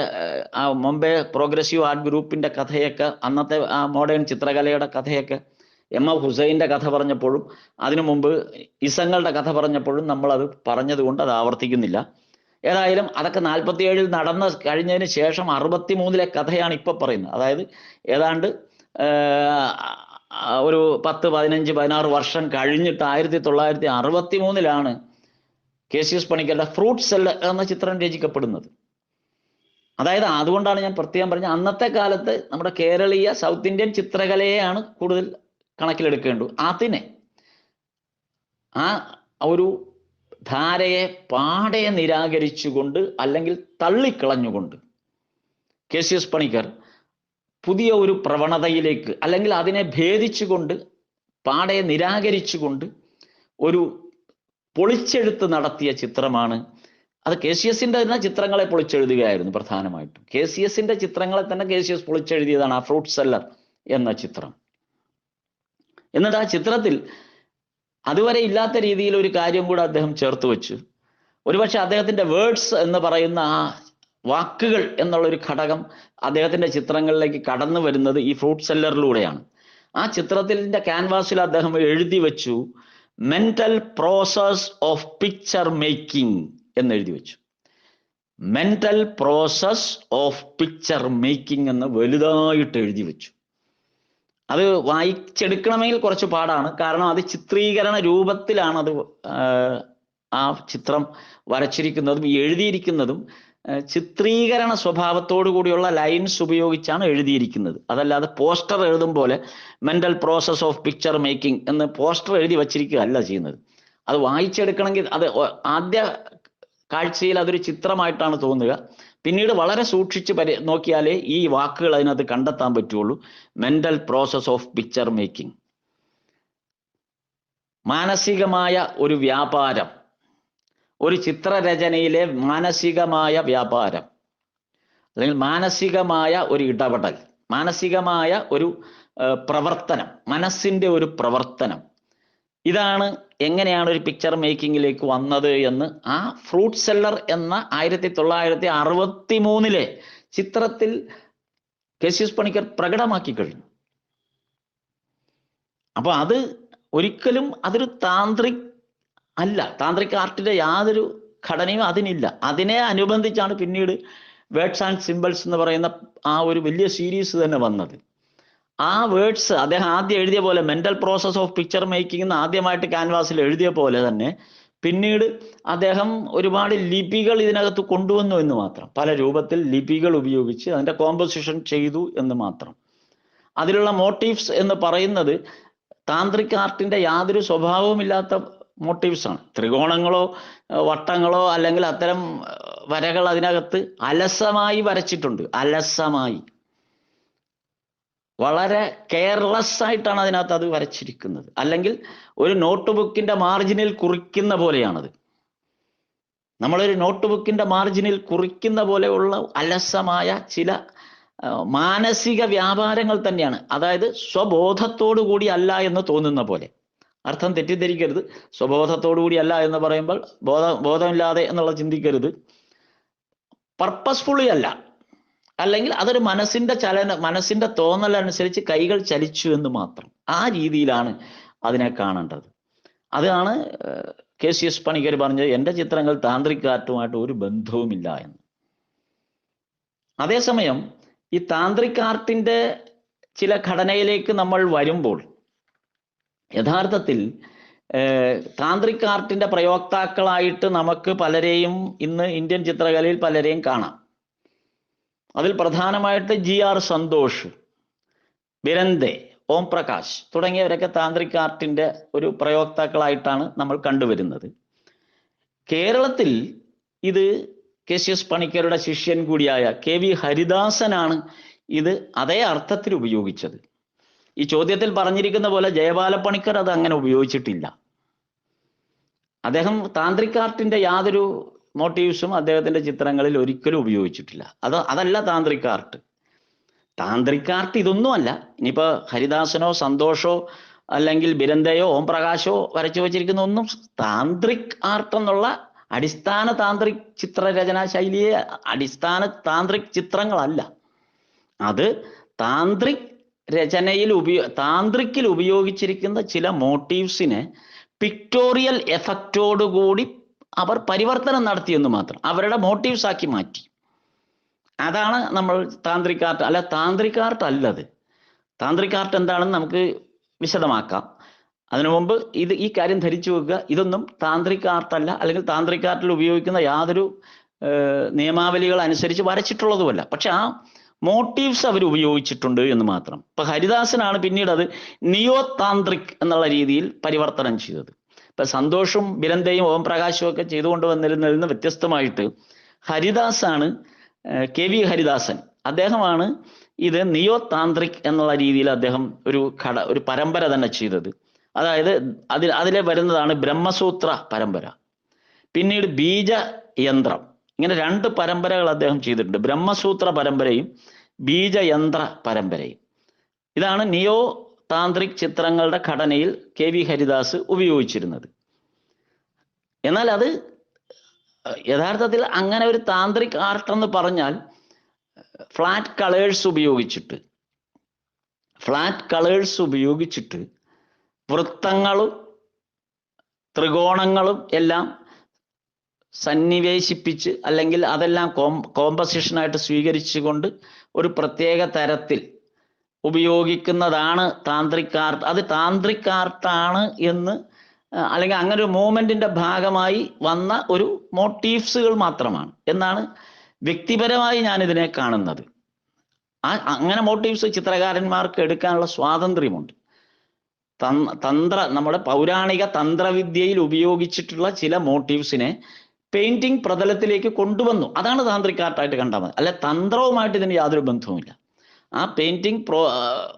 ആ മുംബൈ പ്രോഗ്രസീവ് ആർട്ട് ഗ്രൂപ്പിന്റെ കഥയൊക്കെ, അന്നത്തെ ആ മോഡേൺ ചിത്രകലയുടെ കഥയൊക്കെ MF ഹുസൈൻ്റെ കഥ പറഞ്ഞപ്പോഴും അതിനു മുമ്പ് ഇസങ്ങളുടെ കഥ പറഞ്ഞപ്പോഴും നമ്മളത് പറഞ്ഞതുകൊണ്ട് അത് ആവർത്തിക്കുന്നില്ല. ഏതായാലും അതൊക്കെ 47 കഴിഞ്ഞതിന് ശേഷം 63 കഥയാണ് ഇപ്പോൾ പറയുന്നത്. അതായത് ഏതാണ്ട് ഒരു 10, 15, 16 വർഷം കഴിഞ്ഞിട്ട് 1963 KCS പണിക്കരുടെ ഫ്രൂട്ട് സെല്ലർ എന്ന ചിത്രം രചിക്കപ്പെടുന്നത്. അതായത് അതുകൊണ്ടാണ് ഞാൻ പ്രത്യേകം പറഞ്ഞത്, അന്നത്തെ കാലത്ത് നമ്മുടെ കേരളീയ സൗത്ത് ഇന്ത്യൻ ചിത്രകലയെയാണ് കൂടുതൽ കണക്കിലെടുക്കേണ്ടത്. അതിനെ ആ ഒരു ധാരയെ പാടെ നിരാകരിച്ചുകൊണ്ട് അല്ലെങ്കിൽ തള്ളിക്കളഞ്ഞുകൊണ്ട് KCS പണിക്കർ പുതിയ ഒരു പ്രവണതയിലേക്ക്, അല്ലെങ്കിൽ അതിനെ ഭേദിച്ചുകൊണ്ട് പാടെ നിരാകരിച്ചുകൊണ്ട് ഒരു പൊളിച്ചെഴുത്ത് നടത്തിയ ചിത്രമാണ് അത്. KCSന്റെ തന്നെ ചിത്രങ്ങളെ പൊളിച്ചെഴുതുകയായിരുന്നു പ്രധാനമായിട്ടും. KCSന്റെ ചിത്രങ്ങളെ തന്നെ KCS പൊളിച്ചെഴുതിയതാണ് ആ ഫ്രൂട്ട് സെല്ലർ എന്ന ചിത്രം. എന്നിട്ട് ആ ചിത്രത്തിൽ അതുവരെ ഇല്ലാത്ത രീതിയിൽ ഒരു കാര്യം കൂടെ അദ്ദേഹം ചേർത്ത് വെച്ചു. ഒരുപക്ഷെ അദ്ദേഹത്തിന്റെ വേർഡ്സ് എന്ന് പറയുന്ന ആ വാക്കുകൾ എന്നുള്ളൊരു ഘടകം അദ്ദേഹത്തിന്റെ ചിത്രങ്ങളിലേക്ക് കടന്നു വരുന്നത് ഈ ഫ്രൂട്ട് സെല്ലറിലൂടെയാണ്. ആ ചിത്രത്തിന്റെ ക്യാൻവാസിൽ അദ്ദേഹം എഴുതി വെച്ചു, mental process of picture making എന്നെഴുതി വെച്ചു. Mental process of picture making എന്ന് വലുതായിട്ട് എഴുതി വെച്ചു. അത് വായിച്ചെടുക്കണമെങ്കിൽ കുറച്ച് പാടാണ്, കാരണം അത് ചിത്രീകരണ രൂപത്തിലാണ് അത് ആ ചിത്രം വരച്ചിരിക്കുന്നതും എഴുതിയിരിക്കുന്നതും ചിത്രീകരണ സ്വഭാവത്തോടു കൂടിയുള്ള ലൈൻസ് ഉപയോഗിച്ചാണ് എഴുതിയിരിക്കുന്നത്. അതല്ലാതെ പോസ്റ്റർ എഴുതും പോലെ mental process of picture making എന്ന് പോസ്റ്റർ എഴുതി വച്ചിരിക്കുകയല്ല ചെയ്യുന്നത്. അത് വായിച്ചെടുക്കണമെങ്കിൽ അത് ആദ്യ കാഴ്ചയിൽ അതൊരു ചിത്രമായിട്ടാണ് തോന്നുക. പിന്നീട് വളരെ സൂക്ഷിച്ച് നോക്കിയാലേ ഈ വാക്കുകൾ അതിനകത്ത് കണ്ടെത്താൻ പറ്റുള്ളൂ. Mental process of picture making, മാനസികമായ ഒരു വ്യാപാരം, ഒരു ചിത്രരചനയിലെ മാനസികമായ വ്യാപാരം, അല്ലെങ്കിൽ മാനസികമായ ഒരു ഇടപെടൽ, മാനസികമായ ഒരു പ്രവർത്തനം, മനസ്സിന്റെ ഒരു പ്രവർത്തനം. ഇതാണ് എങ്ങനെയാണ് ഒരു പിക്ചർ മേക്കിങ്ങിലേക്ക് വന്നത് എന്ന് ആ ഫ്രൂട്ട് സെല്ലർ എന്ന 1963 ചിത്രത്തിൽ KCS പണിക്കർ പ്രകടമാക്കി കഴിഞ്ഞു. അപ്പൊ അത് ഒരിക്കലും അതൊരു താന്ത്രിക് അല്ല, താന്ത്രിക് ആർട്ടിന്റെ യാതൊരു ഘടനയും അതിനില്ല. അതിനെ അനുബന്ധിച്ചാണ് പിന്നീട് വേർഡ്സ് ആൻഡ് സിമ്പിൾസ് എന്ന് പറയുന്ന ആ ഒരു വലിയ സീരീസ് തന്നെ വന്നത്. ആ വേർഡ്സ് അദ്ദേഹം ആദ്യം എഴുതിയ പോലെ, mental process of picture making എന്ന് ആദ്യമായിട്ട് ക്യാൻവാസിൽ എഴുതിയ പോലെ തന്നെ പിന്നീട് അദ്ദേഹം ഒരുപാട് ലിപികൾ ഇതിനകത്ത് കൊണ്ടുവന്നു എന്ന് മാത്രം. പല രൂപത്തിൽ ലിപികൾ ഉപയോഗിച്ച് അതിന്റെ കോമ്പോസിഷൻ ചെയ്തു എന്ന് മാത്രം. അതിലുള്ള മോട്ടീവ്സ് എന്ന് പറയുന്നത് താന്ത്രിക് ആർട്ടിന്റെ യാതൊരു സ്വഭാവവുമില്ലാത്ത മോട്ടീവ്സ് ആണ്. ത്രികോണങ്ങളോ വട്ടങ്ങളോ അല്ലെങ്കിൽ അത്തരം വരകൾ അതിനകത്ത് അലസമായി വരച്ചിട്ടുണ്ട്. അലസമായി, വളരെ കെയർലെസ് ആയിട്ടാണ് അതിനകത്ത് അത് വരച്ചിരിക്കുന്നത്. അല്ലെങ്കിൽ ഒരു നോട്ട് ബുക്കിന്റെ മാർജിനിൽ കുറിക്കുന്ന പോലെയാണത്. നമ്മളൊരു നോട്ട് ബുക്കിന്റെ മാർജിനിൽ കുറിക്കുന്ന പോലെയുള്ള അലസമായ ചില മാനസിക വ്യാപാരങ്ങൾ തന്നെയാണ്. അതായത് സ്വബോധത്തോടു കൂടി അല്ല എന്ന് തോന്നുന്ന പോലെ. അർത്ഥം തെറ്റിദ്ധരിക്കരുത്. സ്വബോധത്തോടു കൂടി അല്ല എന്ന് പറയുമ്പോൾ ബോധമില്ലാതെ എന്നുള്ള ചിന്തിക്കരുത്. പർപ്പസ്ഫുള്ളി അല്ല, അല്ലെങ്കിൽ അതൊരു മനസ്സിന്റെ തോന്നലനുസരിച്ച് കൈകൾ ചലിച്ചു എന്ന് മാത്രം. ആ രീതിയിലാണ് അതിനെ കാണേണ്ടത്. അതാണ് KCS പണിക്കർ പറഞ്ഞത്, എൻ്റെ ചിത്രങ്ങൾ താന്ത്രിക് ആർട്ടുമായിട്ട് ഒരു ബന്ധവുമില്ല എന്ന്. അതേസമയം ഈ താന്ത്രിക് ആർട്ടിന്റെ ചില ഘടനയിലേക്ക് നമ്മൾ വരുമ്പോൾ യഥാർത്ഥത്തിൽ താന്ത്രിക് ആർട്ടിന്റെ പ്രയോക്താക്കളായിട്ട് നമുക്ക് പലരെയും ഇന്ന് ഇന്ത്യൻ ചിത്രകലയിൽ പലരെയും കാണാം. അതിൽ പ്രധാനമായിട്ട് GR സന്തോഷ്, ബിരന്ദെ, ഓം പ്രകാശ് തുടങ്ങിയവരൊക്കെ താന്ത്രിക് ആർട്ടിന്റെ ഒരു പ്രയോക്താക്കളായിട്ടാണ് നമ്മൾ കണ്ടുവരുന്നത്. കേരളത്തിൽ ഇത് KCS പണിക്കരുടെ ശിഷ്യൻ കൂടിയായ KV ഹരിദാസനാണ് ഇത് അതേ അർത്ഥത്തിൽ ഉപയോഗിച്ചത്. ഈ ചോദ്യത്തിൽ പറഞ്ഞിരിക്കുന്ന പോലെ ജയബാല പണിക്കർ അത് അങ്ങനെ ഉപയോഗിച്ചിട്ടില്ല. അദ്ദേഹം താന്ത്രിക് ആർട്ടിന്റെ യാതൊരു മോട്ടീവ്സും അദ്ദേഹത്തിന്റെ ചിത്രങ്ങളിൽ ഒരിക്കലും ഉപയോഗിച്ചിട്ടില്ല. അതല്ല താന്ത്രിക് ആർട്ട്. താന്ത്രിക് ആർട്ട് ഇതൊന്നുമല്ല. ഇനിയിപ്പോ ഹരിദാസനോ സന്തോഷോ അല്ലെങ്കിൽ ബിരന്ദയോ ഓം പ്രകാശോ വരച്ചു വച്ചിരിക്കുന്ന ഒന്നും താന്ത്രിക് ആർട്ട് എന്നുള്ള അടിസ്ഥാന താന്ത്രിക് ചിത്രരചനാ ശൈലിയെ അടിസ്ഥാന താന്ത്രിക് ചിത്രങ്ങളല്ല. അത് താന്ത്രിക് രചനയിൽ താന്ത്രിക്കിൽ ഉപയോഗിച്ചിരിക്കുന്ന ചില മോട്ടീവ്സിനെ പിക്ടോറിയൽ എഫക്റ്റോടുകൂടി അവർ പരിവർത്തനം നടത്തിയെന്ന് മാത്രം, അവരുടെ മോട്ടീവ്സ് ആക്കി മാറ്റി. അതാണ് നമ്മൾ താന്ത്രിക് ആർട്ട്. അല്ല, താന്ത്രിക് ആർട്ട് അല്ലത്. താന്ത്രിക് ആർട്ട് എന്താണെന്ന് നമുക്ക് വിശദമാക്കാം. അതിനു മുമ്പ് ഈ കാര്യം ധരിച്ചു വെക്കുക, ഇതൊന്നും താന്ത്രിക് ആർട്ട് അല്ല, അല്ലെങ്കിൽ താന്ത്രിക് ആർട്ടിൽ ഉപയോഗിക്കുന്ന യാതൊരു നിയമാവലികൾ അനുസരിച്ച് വരച്ചിട്ടുള്ളതുമല്ല. പക്ഷെ ആ മോട്ടീവ്സ് അവർ ഉപയോഗിച്ചിട്ടുണ്ട് എന്ന് മാത്രം. ഇപ്പൊ ഹരിദാസനാണ് പിന്നീട് അത് നിയോ താന്ത്രിക് എന്നുള്ള രീതിയിൽ പരിവർത്തനം ചെയ്തത്. ഇപ്പൊ സന്തോഷും ബിരന്തയും ഓം പ്രകാശും ഒക്കെ ചെയ്തുകൊണ്ട് വന്നിരുന്നതിൽ നിന്ന് വ്യത്യസ്തമായിട്ട് ഹരിദാസാണ്, KV ഹരിദാസൻ, അദ്ദേഹമാണ് ഇത് നിയോ താന്ത്രിക് എന്നുള്ള രീതിയിൽ അദ്ദേഹം ഒരു പരമ്പര തന്നെ ചെയ്തത്. അതായത് അതിലെ വരുന്നതാണ് ബ്രഹ്മസൂത്ര പരമ്പര, പിന്നീട് ബീജയന്ത്രം, ഇങ്ങനെ 2 പരമ്പരകൾ അദ്ദേഹം ചെയ്തിട്ടുണ്ട്. ബ്രഹ്മസൂത്ര പരമ്പരയും ബീജയന്ത്ര പരമ്പരയും. ഇതാണ് നിയോ താന്ത്രിക് ചിത്രങ്ങളുടെ ഘടനയിൽ KV ഹരിദാസ് ഉപയോഗിച്ചിരുന്നത്. എന്നാൽ അത് യഥാർത്ഥത്തിൽ അങ്ങനെ ഒരു താന്ത്രിക് ആർട്ട് എന്ന് പറഞ്ഞാൽ ഫ്ലാറ്റ് കളേഴ്സ് ഉപയോഗിച്ചിട്ട് വൃത്തങ്ങളും ത്രികോണങ്ങളും എല്ലാം സന്നിവേശിപ്പിച്ച് അല്ലെങ്കിൽ അതെല്ലാം കോമ്പസിഷനായിട്ട് സ്വീകരിച്ചുകൊണ്ട് ഒരു പ്രത്യേക തരത്തിൽ ഉപയോഗിക്കുന്നതാണ് താന്ത്രിക് ആർട്ട്. അത് താന്ത്രിക് ആർട്ടാണ് എന്ന്, അല്ലെങ്കിൽ അങ്ങനെ ഒരു മൂവ്മെന്റിന്റെ ഭാഗമായി വന്ന ഒരു മോട്ടീവ്സുകൾ മാത്രമാണ് എന്നാണ് വ്യക്തിപരമായി ഞാൻ ഇതിനെ കാണുന്നത്. അങ്ങനെ മോട്ടീവ്സ് ചിത്രകാരന്മാർക്ക് എടുക്കാനുള്ള സ്വാതന്ത്ര്യമുണ്ട്. നമ്മുടെ പൗരാണിക തന്ത്രവിദ്യയിൽ ഉപയോഗിച്ചിട്ടുള്ള ചില മോട്ടീവ്സിനെ പെയിന്റിംഗ് പ്രതലത്തിലേക്ക് കൊണ്ടുവന്നു. അതാണ് താന്ത്രിക് ആർട്ടായിട്ട് കണ്ടാൽ മതി. അല്ലെ തന്ത്രവുമായിട്ട് ഇതിന് യാതൊരു ബന്ധവുമില്ല. ആ പെയിന്റിംഗ്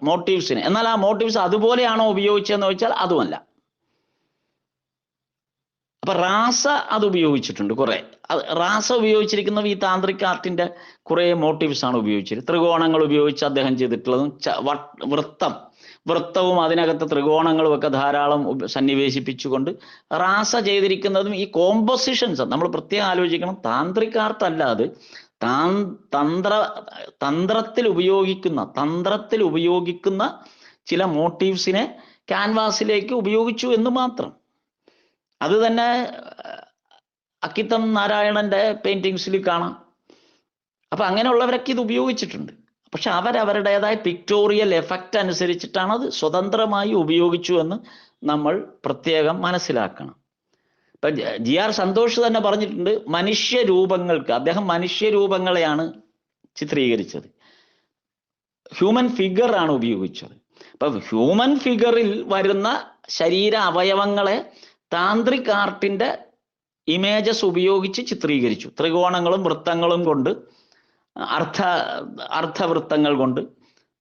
മോട്ടീവ്സിനെ, എന്നാൽ ആ മോട്ടീവ്സ് അതുപോലെയാണോ ഉപയോഗിച്ചതെന്ന് ചോദിച്ചാൽ അതുമല്ല. അപ്പൊ റാസ അത് ഉപയോഗിച്ചിട്ടുണ്ട് കുറെ. റാസ ഉപയോഗിച്ചിരിക്കുന്നത് ഈ താന്ത്രിക് ആർട്ടിന്റെ കുറെ മോട്ടീവ്സ് ആണ് ഉപയോഗിച്ചിരിക്കുന്നത്. ത്രികോണങ്ങൾ ഉപയോഗിച്ച് അദ്ദേഹം ചെയ്തിട്ടുള്ളതും വൃത്തവും അതിനകത്ത് ത്രികോണങ്ങളും ഒക്കെ ധാരാളം സന്നിവേശിപ്പിച്ചുകൊണ്ട് റാസ ചെയ്തിരിക്കുന്നതും ഈ കോമ്പോസിഷൻസ് നമ്മൾ പ്രത്യേകം ആലോചിക്കണം. താന്ത്രിക് ആർട്ട് അല്ല അത്, തന്ത്രത്തിൽ ഉപയോഗിക്കുന്ന ചില മോട്ടീവ്സിനെ ക്യാൻവാസിലേക്ക് ഉപയോഗിച്ചു എന്ന് മാത്രം. അത് തന്നെ അക്കിത്തം നാരായണന്റെ പെയിന്റിങ്സിൽ കാണാം. അപ്പൊ അങ്ങനെയുള്ളവരൊക്കെ ഇത് ഉപയോഗിച്ചിട്ടുണ്ട്. പക്ഷെ അവരവരുടേതായ പിക്ടോറിയൽ എഫക്റ്റ് അനുസരിച്ചിട്ടാണ് അത് സ്വതന്ത്രമായി ഉപയോഗിച്ചു എന്ന് നമ്മൾ പ്രത്യേകം മനസ്സിലാക്കണം. ഇപ്പൊ GR സന്തോഷ് തന്നെ പറഞ്ഞിട്ടുണ്ട്, മനുഷ്യരൂപങ്ങൾക്ക് അദ്ദേഹം മനുഷ്യരൂപങ്ങളെയാണ് ചിത്രീകരിച്ചത്, ഹ്യൂമൻ ഫിഗർ ആണ് ഉപയോഗിച്ചത്. അപ്പൊ ഹ്യൂമൻ ഫിഗറിൽ വരുന്ന ശരീര അവയവങ്ങളെ താന്ത്രിക് ആർട്ടിന്റെ ഇമേജസ് ഉപയോഗിച്ച് ചിത്രീകരിച്ചു. ത്രികോണങ്ങളും വൃത്തങ്ങളും കൊണ്ട്, അർദ്ധവൃത്തങ്ങൾ കൊണ്ട്,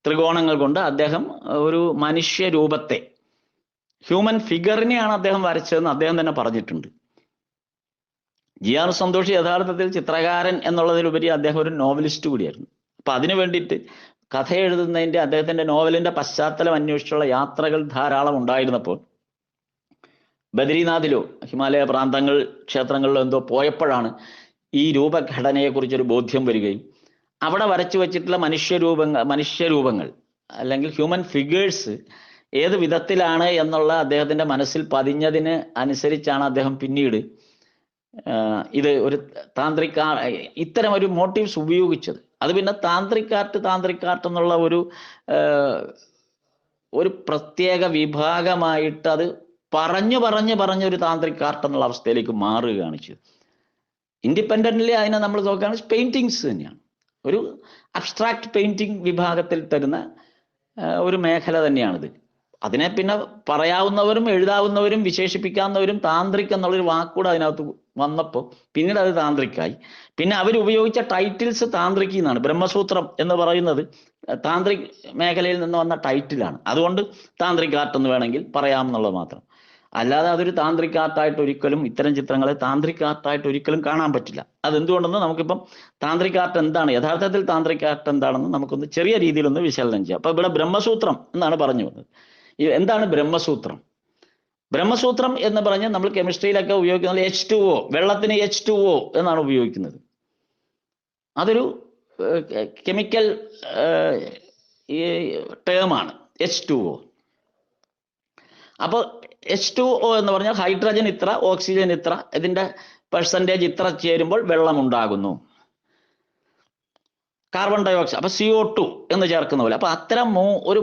ത്രികോണങ്ങൾ കൊണ്ട് അദ്ദേഹം ഒരു മനുഷ്യ രൂപത്തെ, ഹ്യൂമൻ ഫിഗറിനെയാണ് അദ്ദേഹം വരച്ചതെന്ന് അദ്ദേഹം തന്നെ പറഞ്ഞിട്ടുണ്ട്. GR സന്തോഷ് യഥാർത്ഥത്തിൽ ചിത്രകാരൻ എന്നുള്ളതിലുപരി അദ്ദേഹം ഒരു നോവലിസ്റ്റ് കൂടിയായിരുന്നു. അപ്പൊ അതിനു വേണ്ടിയിട്ട് കഥ എഴുതുന്നതിന്റെ, അദ്ദേഹത്തിന്റെ നോവലിന്റെ പശ്ചാത്തലം അന്വേഷിച്ചുള്ള യാത്രകൾ ധാരാളം ഉണ്ടായിരുന്നപ്പോൾ ബദ്രീനാഥിലോ ഹിമാലയ ക്ഷേത്രങ്ങളിലോ എന്തോ പോയപ്പോഴാണ് ഈ രൂപഘടനയെക്കുറിച്ചൊരു ബോധ്യം വരികയും അവിടെ വരച്ചു വച്ചിട്ടുള്ള മനുഷ്യരൂപങ്ങൾ അല്ലെങ്കിൽ ഹ്യൂമൻ ഫിഗേഴ്സ് ഏത് വിധത്തിലാണ് എന്നുള്ള അദ്ദേഹത്തിന്റെ മനസ്സിൽ പതിഞ്ഞതിന് അനുസരിച്ചാണ് അദ്ദേഹം പിന്നീട് ഇത് ഒരു ഇത്തരം ഒരു മോട്ടീവ്സ് ഉപയോഗിച്ചത്. അത് പിന്നെ താന്ത്രിക് ആർട്ട് എന്നുള്ള ഒരു പ്രത്യേക വിഭാഗമായിട്ട് അത് പറഞ്ഞൊരു താന്ത്രിക് ആർട്ട് എന്നുള്ള അവസ്ഥയിലേക്ക് മാറുകയാണ് ചെയ്തത്. ഇൻഡിപെൻഡന്റ്ലി അതിനെ നമ്മൾ നോക്കുകയാണെങ്കിൽ പെയിന്റിങ്സ് തന്നെയാണ്, ഒരു അബ്സ്ട്രാക്ട് പെയിന്റിംഗ് വിഭാഗത്തിൽ തരുന്ന ഒരു മേഖല തന്നെയാണിത്. അതിനെ പിന്നെ പറയാവുന്നവരും എഴുതാവുന്നവരും വിശേഷിപ്പിക്കാവുന്നവരും താന്ത്രിക് എന്നുള്ളൊരു വാക്കുകൂടെ അതിനകത്ത് വന്നപ്പോൾ പിന്നീട് അത് താന്ത്രിക്കായി. പിന്നെ അവരുപയോഗിച്ച ടൈറ്റിൽസ് താന്ത്രിക് എന്നാണ്. ബ്രഹ്മസൂത്രം എന്ന് പറയുന്നത് താന്ത്രിക് മേഖലയിൽ നിന്ന് വന്ന ടൈറ്റിലാണ്. അതുകൊണ്ട് താന്ത്രിക് ആർട്ട് എന്ന് വേണമെങ്കിൽ പറയാമെന്നുള്ളത് മാത്രം. അല്ലാതെ അതൊരു താന്ത്രിക് ആർട്ടായിട്ട് ഒരിക്കലും, ഇത്തരം ചിത്രങ്ങളെ താന്ത്രിക് ആർട്ടായിട്ട് ഒരിക്കലും കാണാൻ പറ്റില്ല. അതെന്തുകൊണ്ടെന്ന് നമുക്കിപ്പം താന്ത്രിക് ആർട്ട് എന്താണ്, യഥാർത്ഥത്തിൽ താന്ത്രിക് ആർട്ട് എന്താണെന്ന് നമുക്കൊന്ന് ചെറിയ രീതിയിലൊന്ന് വിശകലനം ചെയ്യാം. അപ്പൊ ഇവിടെ ബ്രഹ്മസൂത്രം എന്നാണ് പറഞ്ഞു വന്നത്. എന്താണ് ബ്രഹ്മസൂത്രം? ബ്രഹ്മസൂത്രം എന്ന് പറഞ്ഞാൽ നമ്മൾ കെമിസ്ട്രിയിലൊക്കെ ഉപയോഗിക്കുന്നത് H2O, വെള്ളത്തിന് H2O എന്നാണ് ഉപയോഗിക്കുന്നത്. അതൊരു കെമിക്കൽ ടേമാണ് H2O. അപ്പോൾ H2O എന്ന് പറഞ്ഞാൽ ഹൈഡ്രജൻ ഇത്ര, ഓക്സിജൻ ഇത്ര, ഇതിന്റെ പെർസെൻറ്റേജ് ഇത്ര ചേരുമ്പോൾ വെള്ളം ഉണ്ടാകുന്നു. കാർബൺ ഡയോക്സൈഡ് അപ്പൊ CO2 എന്ന് ചേർക്കുന്ന പോലെ. അപ്പൊ അത്തരം ഒരു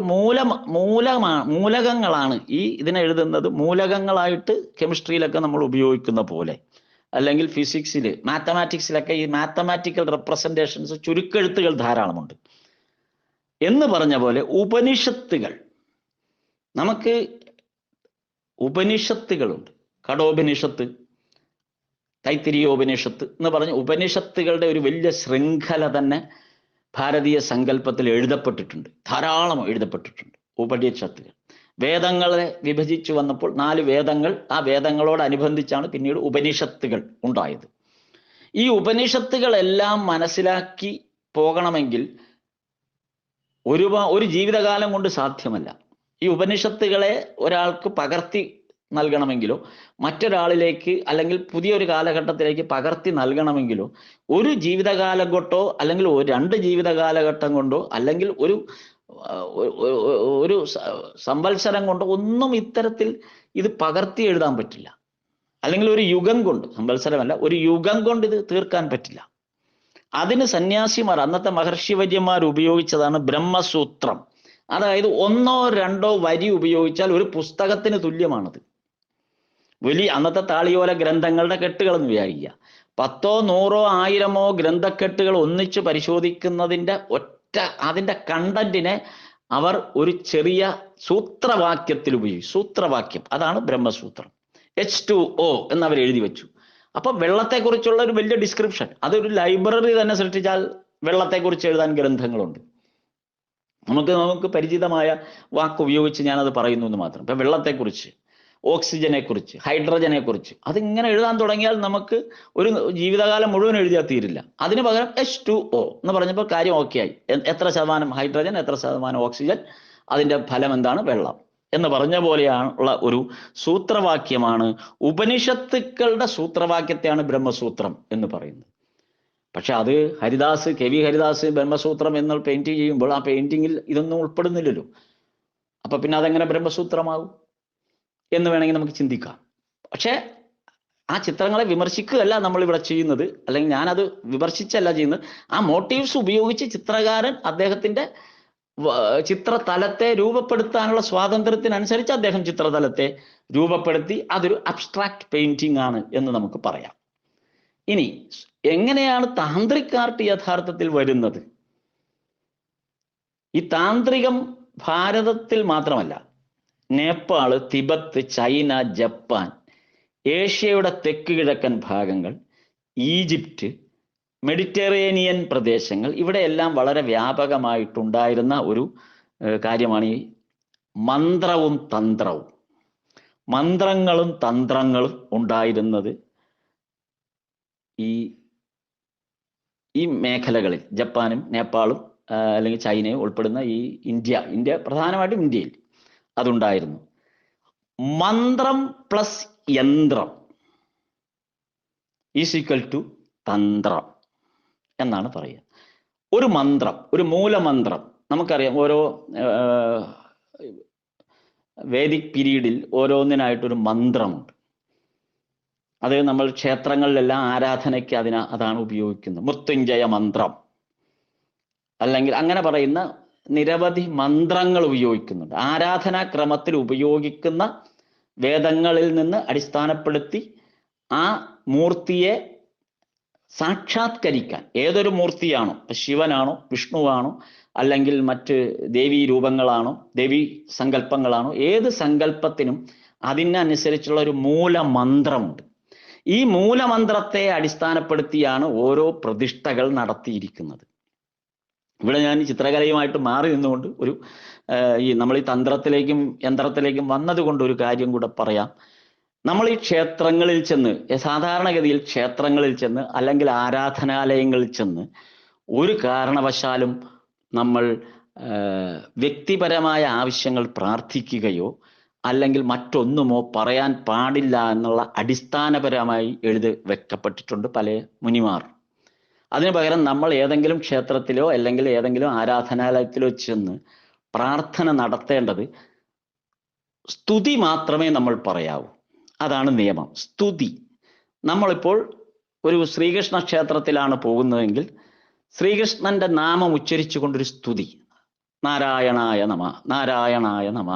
മൂലകങ്ങളാണ് ഇതിനെ എഴുതുന്നത്. മൂലകങ്ങളായിട്ട് കെമിസ്ട്രിയിലൊക്കെ നമ്മൾ ഉപയോഗിക്കുന്ന പോലെ അല്ലെങ്കിൽ ഫിസിക്സിൽ, മാത്തമാറ്റിക്സിലൊക്കെ ഈ മാത്തമാറ്റിക്കൽ റെപ്രസെന്റേഷൻസ്, ചുരുക്കെഴുത്തുകൾ ധാരാളമുണ്ട്. എന്ന് പറഞ്ഞ പോലെ ഉപനിഷത്തുകൾ, നമുക്ക് ഉപനിഷത്തുകളുണ്ട്. കഠോപനിഷത്ത്, തൈത്തിരീയോപനിഷത്ത് എന്ന് പറഞ്ഞ ഉപനിഷത്തുകളുടെ ഒരു വലിയ ശൃംഖല തന്നെ ഭാരതീയ സങ്കല്പത്തിൽ എഴുതപ്പെട്ടിട്ടുണ്ട്, ധാരാളം എഴുതപ്പെട്ടിട്ടുണ്ട് ഉപനിഷത്തുകൾ. വേദങ്ങളെ വിഭജിച്ചു വന്നപ്പോൾ 4 വേദങ്ങൾ, ആ വേദങ്ങളോടനുബന്ധിച്ചാണ് പിന്നീട് ഉപനിഷത്തുകൾ ഉണ്ടായത്. ഈ ഉപനിഷത്തുകളെല്ലാം മനസ്സിലാക്കി പോകണമെങ്കിൽ ഒരു ജീവിതകാലം കൊണ്ട് സാധ്യമല്ല. ഈ ഉപനിഷത്തുകളെ ഒരാൾക്ക് പകർത്തി നൽകണമെങ്കിലോ മറ്റൊരാളിലേക്ക് അല്ലെങ്കിൽ പുതിയൊരു കാലഘട്ടത്തിലേക്ക് പകർത്തി നൽകണമെങ്കിലോ ഒരു ജീവിതകാലം കൊണ്ടോ അല്ലെങ്കിൽ 2 ജീവിതകാലഘട്ടം കൊണ്ടോ അല്ലെങ്കിൽ ഒരു സംവത്സരം കൊണ്ടോ ഒന്നും ഇത്തരത്തിൽ ഇത് പകർത്തി എഴുതാൻ പറ്റില്ല. അല്ലെങ്കിൽ ഒരു യുഗം കൊണ്ട്, സംവത്സരമല്ല, ഒരു യുഗം കൊണ്ട് ഇത് തീർക്കാൻ പറ്റില്ല. അതിന് സന്യാസിമാർ, അന്നത്തെ മഹർഷിവര്യന്മാർ ഉപയോഗിച്ചതാണ് ബ്രഹ്മസൂത്രം. അതായത് 1 or 2 വരി ഉപയോഗിച്ചാൽ ഒരു പുസ്തകത്തിന് തുല്യമാണത്. അന്നത്തെ താളിയോല ഗ്രന്ഥങ്ങളുടെ കെട്ടുകളെന്ന് വിചാരിക്കുക. 10, 100, 1000 ഗ്രന്ഥക്കെട്ടുകൾ ഒന്നിച്ച് പരിശോധിക്കുന്നതിൻ്റെ അതിൻ്റെ കണ്ടന്റിനെ അവർ ഒരു ചെറിയ സൂത്രവാക്യത്തിൽ ഉപയോഗിച്ചു. സൂത്രവാക്യം, അതാണ് ബ്രഹ്മസൂത്രം. H2O എന്നവർ എഴുതി വെച്ചു. അപ്പൊ വെള്ളത്തെക്കുറിച്ചുള്ള ഒരു വലിയ ഡിസ്ക്രിപ്ഷൻ, അതൊരു ലൈബ്രറി തന്നെ സൃഷ്ടിച്ചാൽ വെള്ളത്തെക്കുറിച്ച് എഴുതാൻ ഗ്രന്ഥങ്ങളുണ്ട്. നമുക്ക് പരിചിതമായ വാക്ക് ഉപയോഗിച്ച് ഞാനത് പറയുന്നു എന്ന് മാത്രം. ഇപ്പൊ വെള്ളത്തെക്കുറിച്ച്, ഓക്സിജനെ കുറിച്ച്, ഹൈഡ്രജനെ കുറിച്ച് അതിങ്ങനെ എഴുതാൻ തുടങ്ങിയാൽ നമുക്ക് ഒരു ജീവിതകാലം മുഴുവൻ എഴുതിയാൽ തീരില്ല. അതിന് പകരം H2O എന്ന് പറഞ്ഞപ്പോൾ കാര്യം ഓക്കെ ആയി. എത്ര ശതമാനം ഹൈഡ്രജൻ, എത്ര ശതമാനം ഓക്സിജൻ, അതിന്റെ ഫലം എന്താണ്, വെള്ളം എന്ന് പറഞ്ഞ പോലെയുള്ള ഒരു സൂത്രവാക്യമാണ്. ഉപനിഷത്തുക്കളുടെ സൂത്രവാക്യത്തെയാണ് ബ്രഹ്മസൂത്രം എന്ന് പറയുന്നത്. പക്ഷെ അത് കവി ഹരിദാസ് ബ്രഹ്മസൂത്രം എന്ന് പെയിന്റിങ് ചെയ്യുമ്പോൾ ആ പെയിന്റിങ്ങിൽ ഇതൊന്നും ഉൾപ്പെടുന്നില്ലല്ലോ. അപ്പൊ പിന്നെ അതെങ്ങനെ ബ്രഹ്മസൂത്രമാകും എന്ന് വേണമെങ്കിൽ നമുക്ക് ചിന്തിക്കാം. പക്ഷെ ആ ചിത്രങ്ങളെ വിമർശിക്കുകയല്ല നമ്മൾ ഇവിടെ ചെയ്യുന്നത്, അല്ലെങ്കിൽ ഞാനത് വിമർശിച്ചല്ല ചെയ്യുന്നത്. ആ മോട്ടീവ്സ് ഉപയോഗിച്ച് ചിത്രകാരൻ അദ്ദേഹത്തിന്റെ ചിത്രതലത്തെ രൂപപ്പെടുത്താനുള്ള സ്വാതന്ത്ര്യത്തിനനുസരിച്ച് അദ്ദേഹം ചിത്രതലത്തെ രൂപപ്പെടുത്തി. അതൊരു അബ്സ്ട്രാക്ട് പെയിന്റിംഗ് ആണ് എന്ന് നമുക്ക് പറയാം. ഇനി എങ്ങനെയാണ് താന്ത്രിക് ആർട്ട് യഥാർത്ഥത്തിൽ വരുന്നത്? ഈ താന്ത്രികം ഭാരതത്തിൽ മാത്രമല്ല, നേപ്പാള്, തിബത്ത്, ചൈന, ജപ്പാൻ, ഏഷ്യയുടെ തെക്ക് കിഴക്കൻ ഭാഗങ്ങൾ, ഈജിപ്റ്റ്, മെഡിറ്ററേനിയൻ പ്രദേശങ്ങൾ, ഇവിടെയെല്ലാം വളരെ വ്യാപകമായിട്ടുണ്ടായിരുന്ന ഒരു കാര്യമാണ് ഈ മന്ത്രവും തന്ത്രവും. മന്ത്രങ്ങളും തന്ത്രങ്ങളും ഉണ്ടായിരുന്നത് ഈ മേഖലകളിൽ, ജപ്പാനും നേപ്പാളും അല്ലെങ്കിൽ ചൈനയും ഉൾപ്പെടുന്ന ഈ ഇന്ത്യ പ്രധാനമായിട്ടും ഇന്ത്യയിൽ അതുണ്ടായിരുന്നു. മന്ത്രം പ്ലസ് യന്ത്രം ഈസ് ഈക്വൽ ടു തന്ത്രം എന്നാണ് പറയുക. ഒരു മന്ത്രം, ഒരു മൂലമന്ത്രം, നമുക്കറിയാം ഓരോ വേദിക് പീരീഡിൽ ഓരോന്നിനായിട്ടൊരു മന്ത്രമുണ്ട്. അത് നമ്മൾ ക്ഷേത്രങ്ങളിലെല്ലാം ആരാധനയ്ക്ക് അതാണ് ഉപയോഗിക്കുന്നത്. മൃത്യുഞ്ജയ മന്ത്രം അല്ലെങ്കിൽ അങ്ങനെ പറയുന്ന നിരവധി മന്ത്രങ്ങൾ ഉപയോഗിക്കുന്നുണ്ട്. ആരാധനാക്രമത്തിൽ ഉപയോഗിക്കുന്ന വേദങ്ങളിൽ നിന്ന് അടിസ്ഥാനപ്പെടുത്തി ആ മൂർത്തിയെ സാക്ഷാത്കരിക്കാൻ, ഏതൊരു മൂർത്തിയാണോ, ശിവനാണോ, വിഷ്ണുവാണോ, അല്ലെങ്കിൽ മറ്റ് ദേവീ രൂപങ്ങളാണോ, ദേവീ സങ്കല്പങ്ങളാണോ, ഏത് സങ്കല്പത്തിനും അതിനനുസരിച്ചുള്ള ഒരു മൂലമന്ത്രമുണ്ട്. ഈ മൂലമന്ത്രത്തെ അടിസ്ഥാനപ്പെടുത്തിയാണ് ഓരോ പ്രതിഷ്ഠകൾ നടത്തിയിരിക്കുന്നത്. ഇവിടെ ഞാൻ ചിത്രകലയുമായിട്ട് മാറി നിന്നുകൊണ്ട് നമ്മൾ ഈ തന്ത്രത്തിലേക്കും യന്ത്രത്തിലേക്കും വന്നതുകൊണ്ട് ഒരു കാര്യം കൂടെ പറയാം. നമ്മൾ ഈ ക്ഷേത്രങ്ങളിൽ ചെന്ന്, സാധാരണഗതിയിൽ ക്ഷേത്രങ്ങളിൽ ചെന്ന് അല്ലെങ്കിൽ ആരാധനാലയങ്ങളിൽ ചെന്ന് ഒരു കാരണവശാലും നമ്മൾ വ്യക്തിപരമായ ആവശ്യങ്ങൾ പ്രാർത്ഥിക്കുകയോ അല്ലെങ്കിൽ മറ്റൊന്നുമോ പറയാൻ പാടില്ല എന്നുള്ള അടിസ്ഥാനപരമായി എഴുതി വെക്കപ്പെട്ടിട്ടുണ്ട് പല മുനിമാർ. അതിനു പകരം നമ്മൾ ഏതെങ്കിലും ക്ഷേത്രത്തിലോ അല്ലെങ്കിൽ ഏതെങ്കിലും ആരാധനാലയത്തിലോ ചെന്ന് പ്രാർത്ഥന നടത്തേണ്ടത് സ്തുതി മാത്രമേ നമ്മൾ പറയാവൂ. അതാണ് നിയമം, സ്തുതി. നമ്മളിപ്പോൾ ഒരു ശ്രീകൃഷ്ണ ക്ഷേത്രത്തിലാണ് പോകുന്നതെങ്കിൽ ശ്രീകൃഷ്ണന്റെ നാമം ഉച്ചരിച്ചു കൊണ്ടൊരു സ്തുതി, നാരായണായ നമ, നാരായണായ നമ.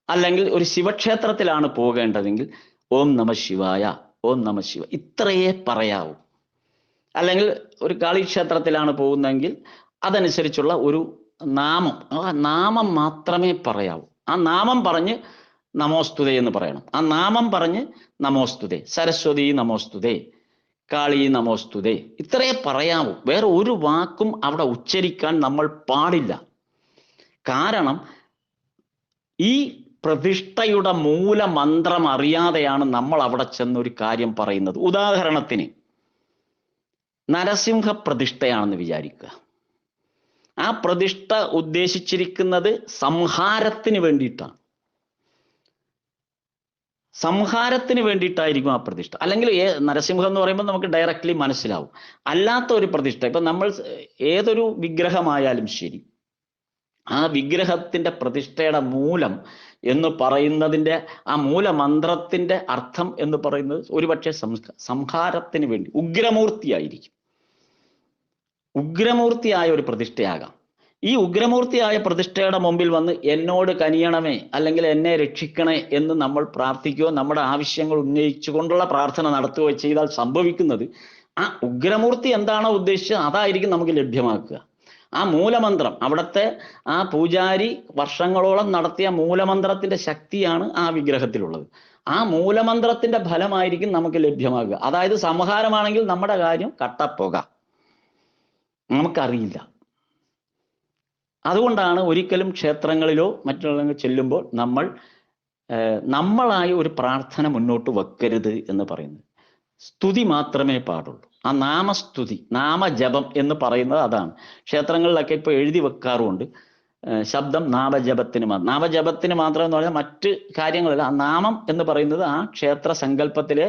അല്ലെങ്കിൽ ഒരു ശിവക്ഷേത്രത്തിലാണ് പോകേണ്ടതെങ്കിൽ ഓം നമ ശിവായ ഓം നമ ശിവ, ഇത്രയേ പറയാവൂ. അല്ലെങ്കിൽ ഒരു കാളീക്ഷേത്രത്തിലാണ് പോകുന്നതെങ്കിൽ അതനുസരിച്ചുള്ള ഒരു നാമം, ആ നാമം മാത്രമേ പറയാവൂ. ആ നാമം പറഞ്ഞ് നമോസ്തുതേ എന്ന് പറയണം. ആ നാമം പറഞ്ഞ് നമോസ്തുതേ, സരസ്വതി നമോസ്തുതേ, കാളി നമോസ്തുതേ, ഇത്രയേ പറയാവൂ. വേറെ ഒരു വാക്കും അവിടെ ഉച്ചരിക്കാൻ നമ്മൾ പാടില്ല. കാരണം ഈ പ്രതിഷ്ഠയുടെ മൂലമന്ത്രം അറിയാതെയാണ് നമ്മൾ അവിടെ ചെന്നൊരു കാര്യം പറയുന്നത്. ഉദാഹരണത്തിന് നരസിംഹ പ്രതിഷ്ഠയാണെന്ന് വിചാരിക്കുക. ആ പ്രതിഷ്ഠ ഉദ്ദേശിച്ചിരിക്കുന്നത് സംഹാരത്തിന് വേണ്ടിയിട്ടാണ്. സംഹാരത്തിന് വേണ്ടിയിട്ടായിരിക്കും ആ പ്രതിഷ്ഠ. അല്ലെങ്കിൽ നരസിംഹം എന്ന് പറയുമ്പോൾ നമുക്ക് ഡയറക്റ്റ്ലി മനസ്സിലാവും. അല്ലാത്ത ഒരു പ്രതിഷ്ഠ, ഇപ്പൊ നമ്മൾ ഏതൊരു വിഗ്രഹമായാലും ശരി, ആ വിഗ്രഹത്തിന്റെ പ്രതിഷ്ഠയുടെ മൂലം എന്ന് പറയുന്നതിന്റെ, ആ മൂലമന്ത്രത്തിന്റെ അർത്ഥം എന്ന് പറയുന്നത് ഒരുപക്ഷെ സംഹാരത്തിന് വേണ്ടി ഉഗ്രമൂർത്തിയായിരിക്കും. ഉഗ്രമൂർത്തിയായ ഒരു പ്രതിഷ്ഠയാകാം. ഈ ഉഗ്രമൂർത്തിയായ പ്രതിഷ്ഠയുടെ മുമ്പിൽ വന്ന് എന്നോട് കനിയണമേ, അല്ലെങ്കിൽ എന്നെ രക്ഷിക്കണേ എന്ന് നമ്മൾ പ്രാർത്ഥിക്കുകയോ നമ്മുടെ ആവശ്യങ്ങൾ ഉന്നയിച്ചുകൊണ്ടുള്ള പ്രാർത്ഥന നടത്തുകയോ ചെയ്താൽ സംഭവിക്കുന്നത്, ആ ഉഗ്രമൂർത്തി എന്താണോ ഉദ്ദേശിച്ചത് അതായിരിക്കും നമുക്ക് ലഭ്യമാക്കുക. ആ മൂലമന്ത്രം, അവിടുത്തെ ആ പൂജാരി വർഷങ്ങളോളം നടത്തിയ മൂലമന്ത്രത്തിന്റെ ശക്തിയാണ് ആ വിഗ്രഹത്തിലുള്ളത്. ആ മൂലമന്ത്രത്തിന്റെ ഫലമായിരിക്കും നമുക്ക് ലഭ്യമാകുക. അതായത് സംഹാരമാണെങ്കിൽ നമ്മുടെ കാര്യം കട്ടപ്പോക, നമുക്കറിയില്ല. അതുകൊണ്ടാണ് ഒരിക്കലും ക്ഷേത്രങ്ങളിലോ മറ്റുള്ള ചെല്ലുമ്പോൾ നമ്മളായി ഒരു പ്രാർത്ഥന മുന്നോട്ട് വെക്കരുത് എന്ന് പറയുന്നത്. സ്തുതി മാത്രമേ പാടുള്ളൂ. ആ നാമസ്തുതി, നാമജപം എന്ന് പറയുന്നത് അതാണ്. ക്ഷേത്രങ്ങളിലൊക്കെ ഇപ്പോൾ എഴുതി വെക്കാറുമുണ്ട്, ശബ്ദം നാമജപത്തിന് മാത്രം. നാമജപത്തിന് മാത്രം എന്ന് പറഞ്ഞാൽ മറ്റ് കാര്യങ്ങളല്ല. ആ നാമം എന്ന് പറയുന്നത് ആ ക്ഷേത്ര സങ്കല്പത്തിലെ,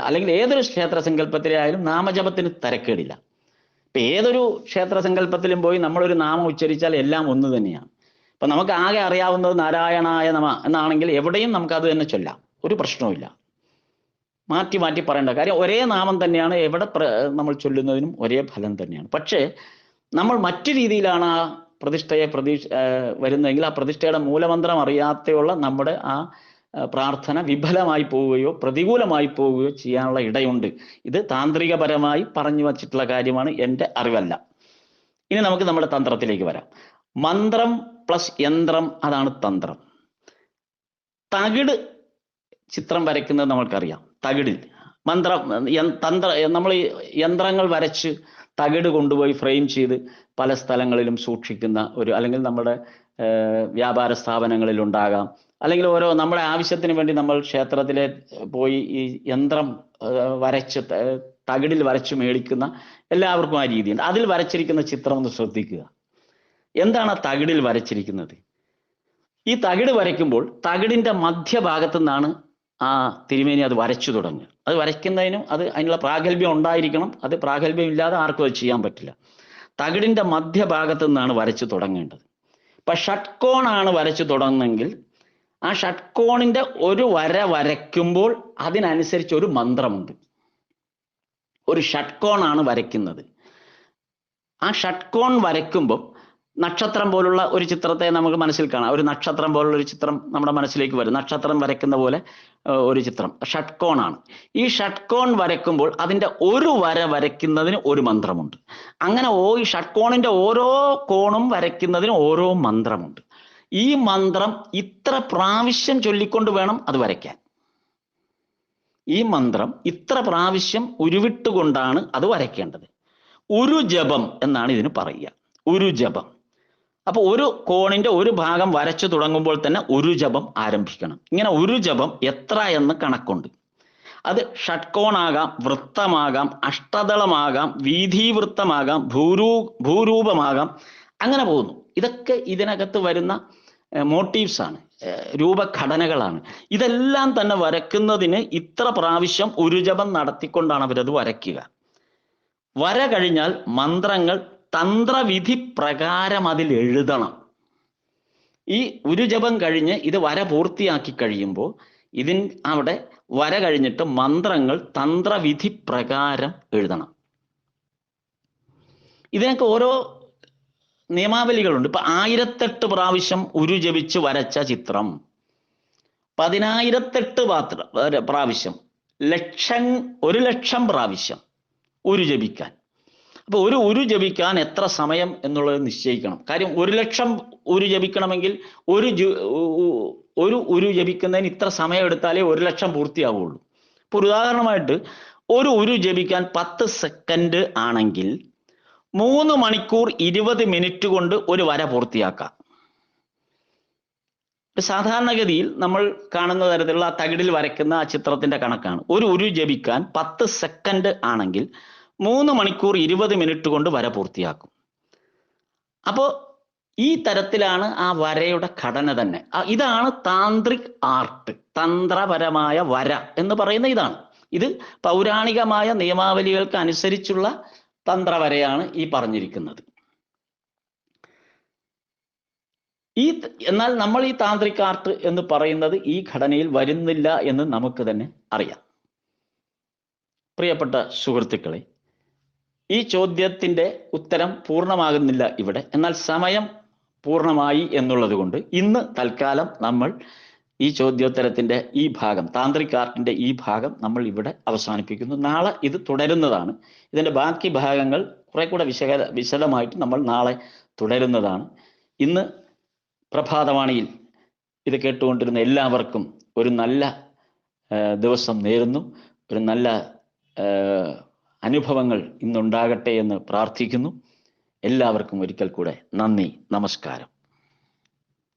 അല്ലെങ്കിൽ ഏതൊരു ക്ഷേത്ര സങ്കല്പത്തിലെ ആയാലും നാമജപത്തിന് തരക്കേടില്ല. ഇപ്പൊ ഏതൊരു ക്ഷേത്ര സങ്കല്പത്തിലും പോയി നമ്മളൊരു നാമം ഉച്ചരിച്ചാൽ എല്ലാം ഒന്ന് തന്നെയാണ്. ഇപ്പൊ നമുക്ക് ആകെ അറിയാവുന്നത് നാരായണായ നമ എന്നാണെങ്കിൽ എവിടെയും നമുക്ക് അത് തന്നെ ചൊല്ലാം, ഒരു പ്രശ്നവുമില്ല. മാറ്റി മാറ്റി പറയേണ്ട കാര്യം, ഒരേ നാമം തന്നെയാണ് എവിടെ നമ്മൾ ചൊല്ലുന്നതിനും ഒരേ ഫലം തന്നെയാണ്. പക്ഷേ നമ്മൾ മറ്റു രീതിയിലാണ് ആ പ്രതിഷ്ഠയെ വരുന്നതെങ്കിൽ ആ പ്രതിഷ്ഠയുടെ മൂലമന്ത്രം അറിയാതെയുള്ള നമ്മുടെ ആ പ്രാർത്ഥന വിഫലമായി പോവുകയോ പ്രതികൂലമായി പോവുകയോ ചെയ്യാനുള്ള ഇടയുണ്ട്. ഇത് താന്ത്രികപരമായി പറഞ്ഞു വച്ചിട്ടുള്ള കാര്യമാണ്, എൻ്റെ അറിവല്ല. ഇനി നമുക്ക് നമ്മുടെ തന്ത്രത്തിലേക്ക് വരാം. മന്ത്രം പ്ലസ് യന്ത്രം, അതാണ് തന്ത്രം. തകിട് ചിത്രം വരയ്ക്കുന്നത് നമ്മൾക്കറിയാം. തകിടിൽ നമ്മൾ യന്ത്രങ്ങൾ വരച്ച് തകിട് കൊണ്ടുപോയി ഫ്രെയിം ചെയ്ത് പല സ്ഥലങ്ങളിലും സൂക്ഷിക്കുന്ന ഒരു, അല്ലെങ്കിൽ നമ്മുടെ വ്യാപാര സ്ഥാപനങ്ങളിൽ ഉണ്ടാകാം, അല്ലെങ്കിൽ ഓരോ നമ്മുടെ ആവശ്യത്തിന് വേണ്ടി നമ്മൾ ക്ഷേത്രത്തിലെ പോയി ഈ യന്ത്രം വരച്ച് തകിടിൽ വരച്ച് മേടിക്കുന്ന എല്ലാവർക്കും ആ രീതിയുണ്ട്. അതിൽ വരച്ചിരിക്കുന്ന ചിത്രം ഒന്ന് ശ്രദ്ധിക്കുക. എന്താണ് ആ തകിടിൽ വരച്ചിരിക്കുന്നത്? ഈ തകിട് വരയ്ക്കുമ്പോൾ തകിടിന്റെ മധ്യഭാഗത്തു നിന്നാണ് ആ തിരുമേനി അത് വരച്ചു തുടങ്ങുക. അത് വരയ്ക്കുന്നതിനും അതിനുള്ള പ്രാഗൽഭ്യം ഉണ്ടായിരിക്കണം. അത് പ്രാഗൽഭ്യം ഇല്ലാതെ ആർക്കും അത് ചെയ്യാൻ പറ്റില്ല. തകിടിന്റെ മധ്യഭാഗത്തു നിന്നാണ് വരച്ചു തുടങ്ങേണ്ടത്. ഇപ്പൊ ഷട്കോണാണ് വരച്ചു തുടങ്ങുന്നെങ്കിൽ ആ ഷട്കോണിന്റെ ഒരു വര വരയ്ക്കുമ്പോൾ അതിനനുസരിച്ച് ഒരു മന്ത്രമുണ്ട്. ഒരു ഷട്കോണാണ് വരയ്ക്കുന്നത്. ആ ഷട്കോൺ വരയ്ക്കുമ്പോൾ നക്ഷത്രം പോലുള്ള ഒരു ചിത്രത്തെ നമുക്ക് മനസ്സിൽ കാണാം. ഒരു നക്ഷത്രം പോലുള്ള ഒരു ചിത്രം നമ്മുടെ മനസ്സിലേക്ക് വരും. നക്ഷത്രം വരയ്ക്കുന്ന പോലെ ഒരു ചിത്രം ഷട്കോണാണ്. ഈ ഷട്കോൺ വരയ്ക്കുമ്പോൾ അതിൻ്റെ ഒരു വര വരയ്ക്കുന്നതിന് ഒരു മന്ത്രമുണ്ട്. അങ്ങനെ ഈ ഷട്കോണിന്റെ ഓരോ കോണും വരയ്ക്കുന്നതിന് ഓരോ മന്ത്രമുണ്ട്. ഈ മന്ത്രം ഇത്ര പ്രാവശ്യം ചൊല്ലിക്കൊണ്ട് വേണം അത് വരയ്ക്കാൻ. ഈ മന്ത്രം ഇത്ര പ്രാവശ്യം ഉരുവിട്ടുകൊണ്ടാണ് അത് വരയ്ക്കേണ്ടത്. ഒരു ജപം എന്നാണ് ഇതിന് പറയുക. ഒരു ജപം. അപ്പൊ ഒരു കോണിന്റെ ഒരു ഭാഗം വരച്ചു തുടങ്ങുമ്പോൾ തന്നെ ഒരു ജപം ആരംഭിക്കണം. ഇങ്ങനെ ഒരു ജപം എത്ര എന്ന് കണക്കുണ്ട്. അത് ഷട്കോണാകാം, വൃത്തമാകാം, അഷ്ടദളമാകാം, വീഥീവൃത്തമാകാം, ഭൂരൂപമാകാം, അങ്ങനെ പോകുന്നു. ഇതൊക്കെ ഇതിനകത്ത് വരുന്ന മോട്ടീവ്സ് ആണ്, രൂപഘടനകളാണ്. ഇതെല്ലാം തന്നെ വരയ്ക്കുന്നതിന് ഇത്ര പ്രാവശ്യം ഒരു ജപം നടത്തിക്കൊണ്ടാണ് അവരത് വരയ്ക്കുക. വര കഴിഞ്ഞാൽ മന്ത്രങ്ങൾ തന്ത്രവിധി പ്രകാരം അതിൽ എഴുതണം. ഈ ഒരു ജപം കഴിഞ്ഞ് ഇത് വര പൂർത്തിയാക്കി കഴിയുമ്പോൾ അവിടെ വര കഴിഞ്ഞിട്ട് മന്ത്രങ്ങൾ തന്ത്രവിധി പ്രകാരം എഴുതണം. ഇതിനൊക്കെ ഓരോ നിയമാവലികളുണ്ട്. ഇപ്പൊ 1008 പ്രാവശ്യം ഉരു ജപിച്ച് വരച്ച ചിത്രം 10,008 പ്രാവശ്യം 1 ലക്ഷം പ്രാവശ്യം ഉരു ജപിക്കാൻ. അപ്പോൾ ഒരു ഉരു ജപിക്കാൻ എത്ര സമയം എന്നുള്ളത് നിശ്ചയിക്കണം. കാര്യം 1 ലക്ഷം ഉരു ജപിക്കണമെങ്കിൽ ഒരു ഉരു ജപിക്കുന്നതിന് ഇത്ര സമയം എടുത്താലേ 1 ലക്ഷം പൂർത്തിയാവുള്ളൂ. ഇപ്പോൾ ഒരു ഉദാഹരണമായിട്ട് ഒരു ഉരു ജപിക്കാൻ 10 സെക്കൻഡ് ആണെങ്കിൽ 3 മണിക്കൂർ 20 മിനിറ്റ് കൊണ്ട് ഒരു വര പൂർത്തിയാക്കാം. സാധാരണഗതിയിൽ നമ്മൾ കാണുന്ന തരത്തിലുള്ള ആ തകിടിൽ വരയ്ക്കുന്ന ആ ചിത്രത്തിന്റെ കണക്കാണ്. ഒരു ഉരു ജപിക്കാൻ 10 സെക്കൻഡ് ആണെങ്കിൽ 3 മണിക്കൂർ 20 മിനിറ്റ് കൊണ്ട് വര പൂർത്തിയാക്കും. അപ്പോൾ ഈ തരത്തിലാണ് ആ വരയുടെ ഘടന തന്നെ. ഇതാണ് താന്ത്രിക് ആർട്ട്, തന്ത്രപരമായ വര എന്ന് പറയുന്ന ഇതാണ്. ഇത് പൗരാണികമായ നിയമാവലികൾക്ക് അനുസരിച്ചുള്ള തന്ത്രവരയാണ് ഈ പറഞ്ഞിരിക്കുന്നത്. എന്നാൽ നമ്മൾ ഈ താന്ത്രിക് ആർട്ട് എന്ന് പറയുന്നത് ഈ ഘടനയിൽ വരുന്നില്ല എന്ന് നമുക്ക് തന്നെ അറിയാം. പ്രിയപ്പെട്ട സുഹൃത്തുക്കളെ, ഈ ചോദ്യത്തിന്റെ ഉത്തരം പൂർണ്ണമാകുന്നില്ല ഇവിടെ. എന്നാൽ സമയം പൂർണ്ണമായി എന്നുള്ളത് കൊണ്ട് ഇന്ന് തൽക്കാലം നമ്മൾ ഈ ചോദ്യോത്തരത്തിന്റെ ഈ ഭാഗം, താന്ത്രിക് ആർട്ടിന്റെ ഈ ഭാഗം നമ്മൾ ഇവിടെ അവസാനിപ്പിക്കുന്നു. നാളെ ഇത് തുടരുന്നതാണ്. ഇതിന്റെ ബാക്കി ഭാഗങ്ങൾ കുറെ കൂടെ വിശദമായിട്ട് നമ്മൾ നാളെ തുടരുന്നതാണ്. ഇന്ന് പ്രഭാതവാണിയിൽ ഇത് കേട്ടുകൊണ്ടിരുന്ന എല്ലാവർക്കും ഒരു നല്ല ദിവസം നേരുന്നു. ഒരു നല്ല അനുഭവങ്ങൾ ഇന്നുണ്ടാകട്ടെ എന്ന് പ്രാർത്ഥിക്കുന്നു. എല്ലാവർക്കും ഒരിക്കൽ കൂടെ നന്ദി, നമസ്കാരം.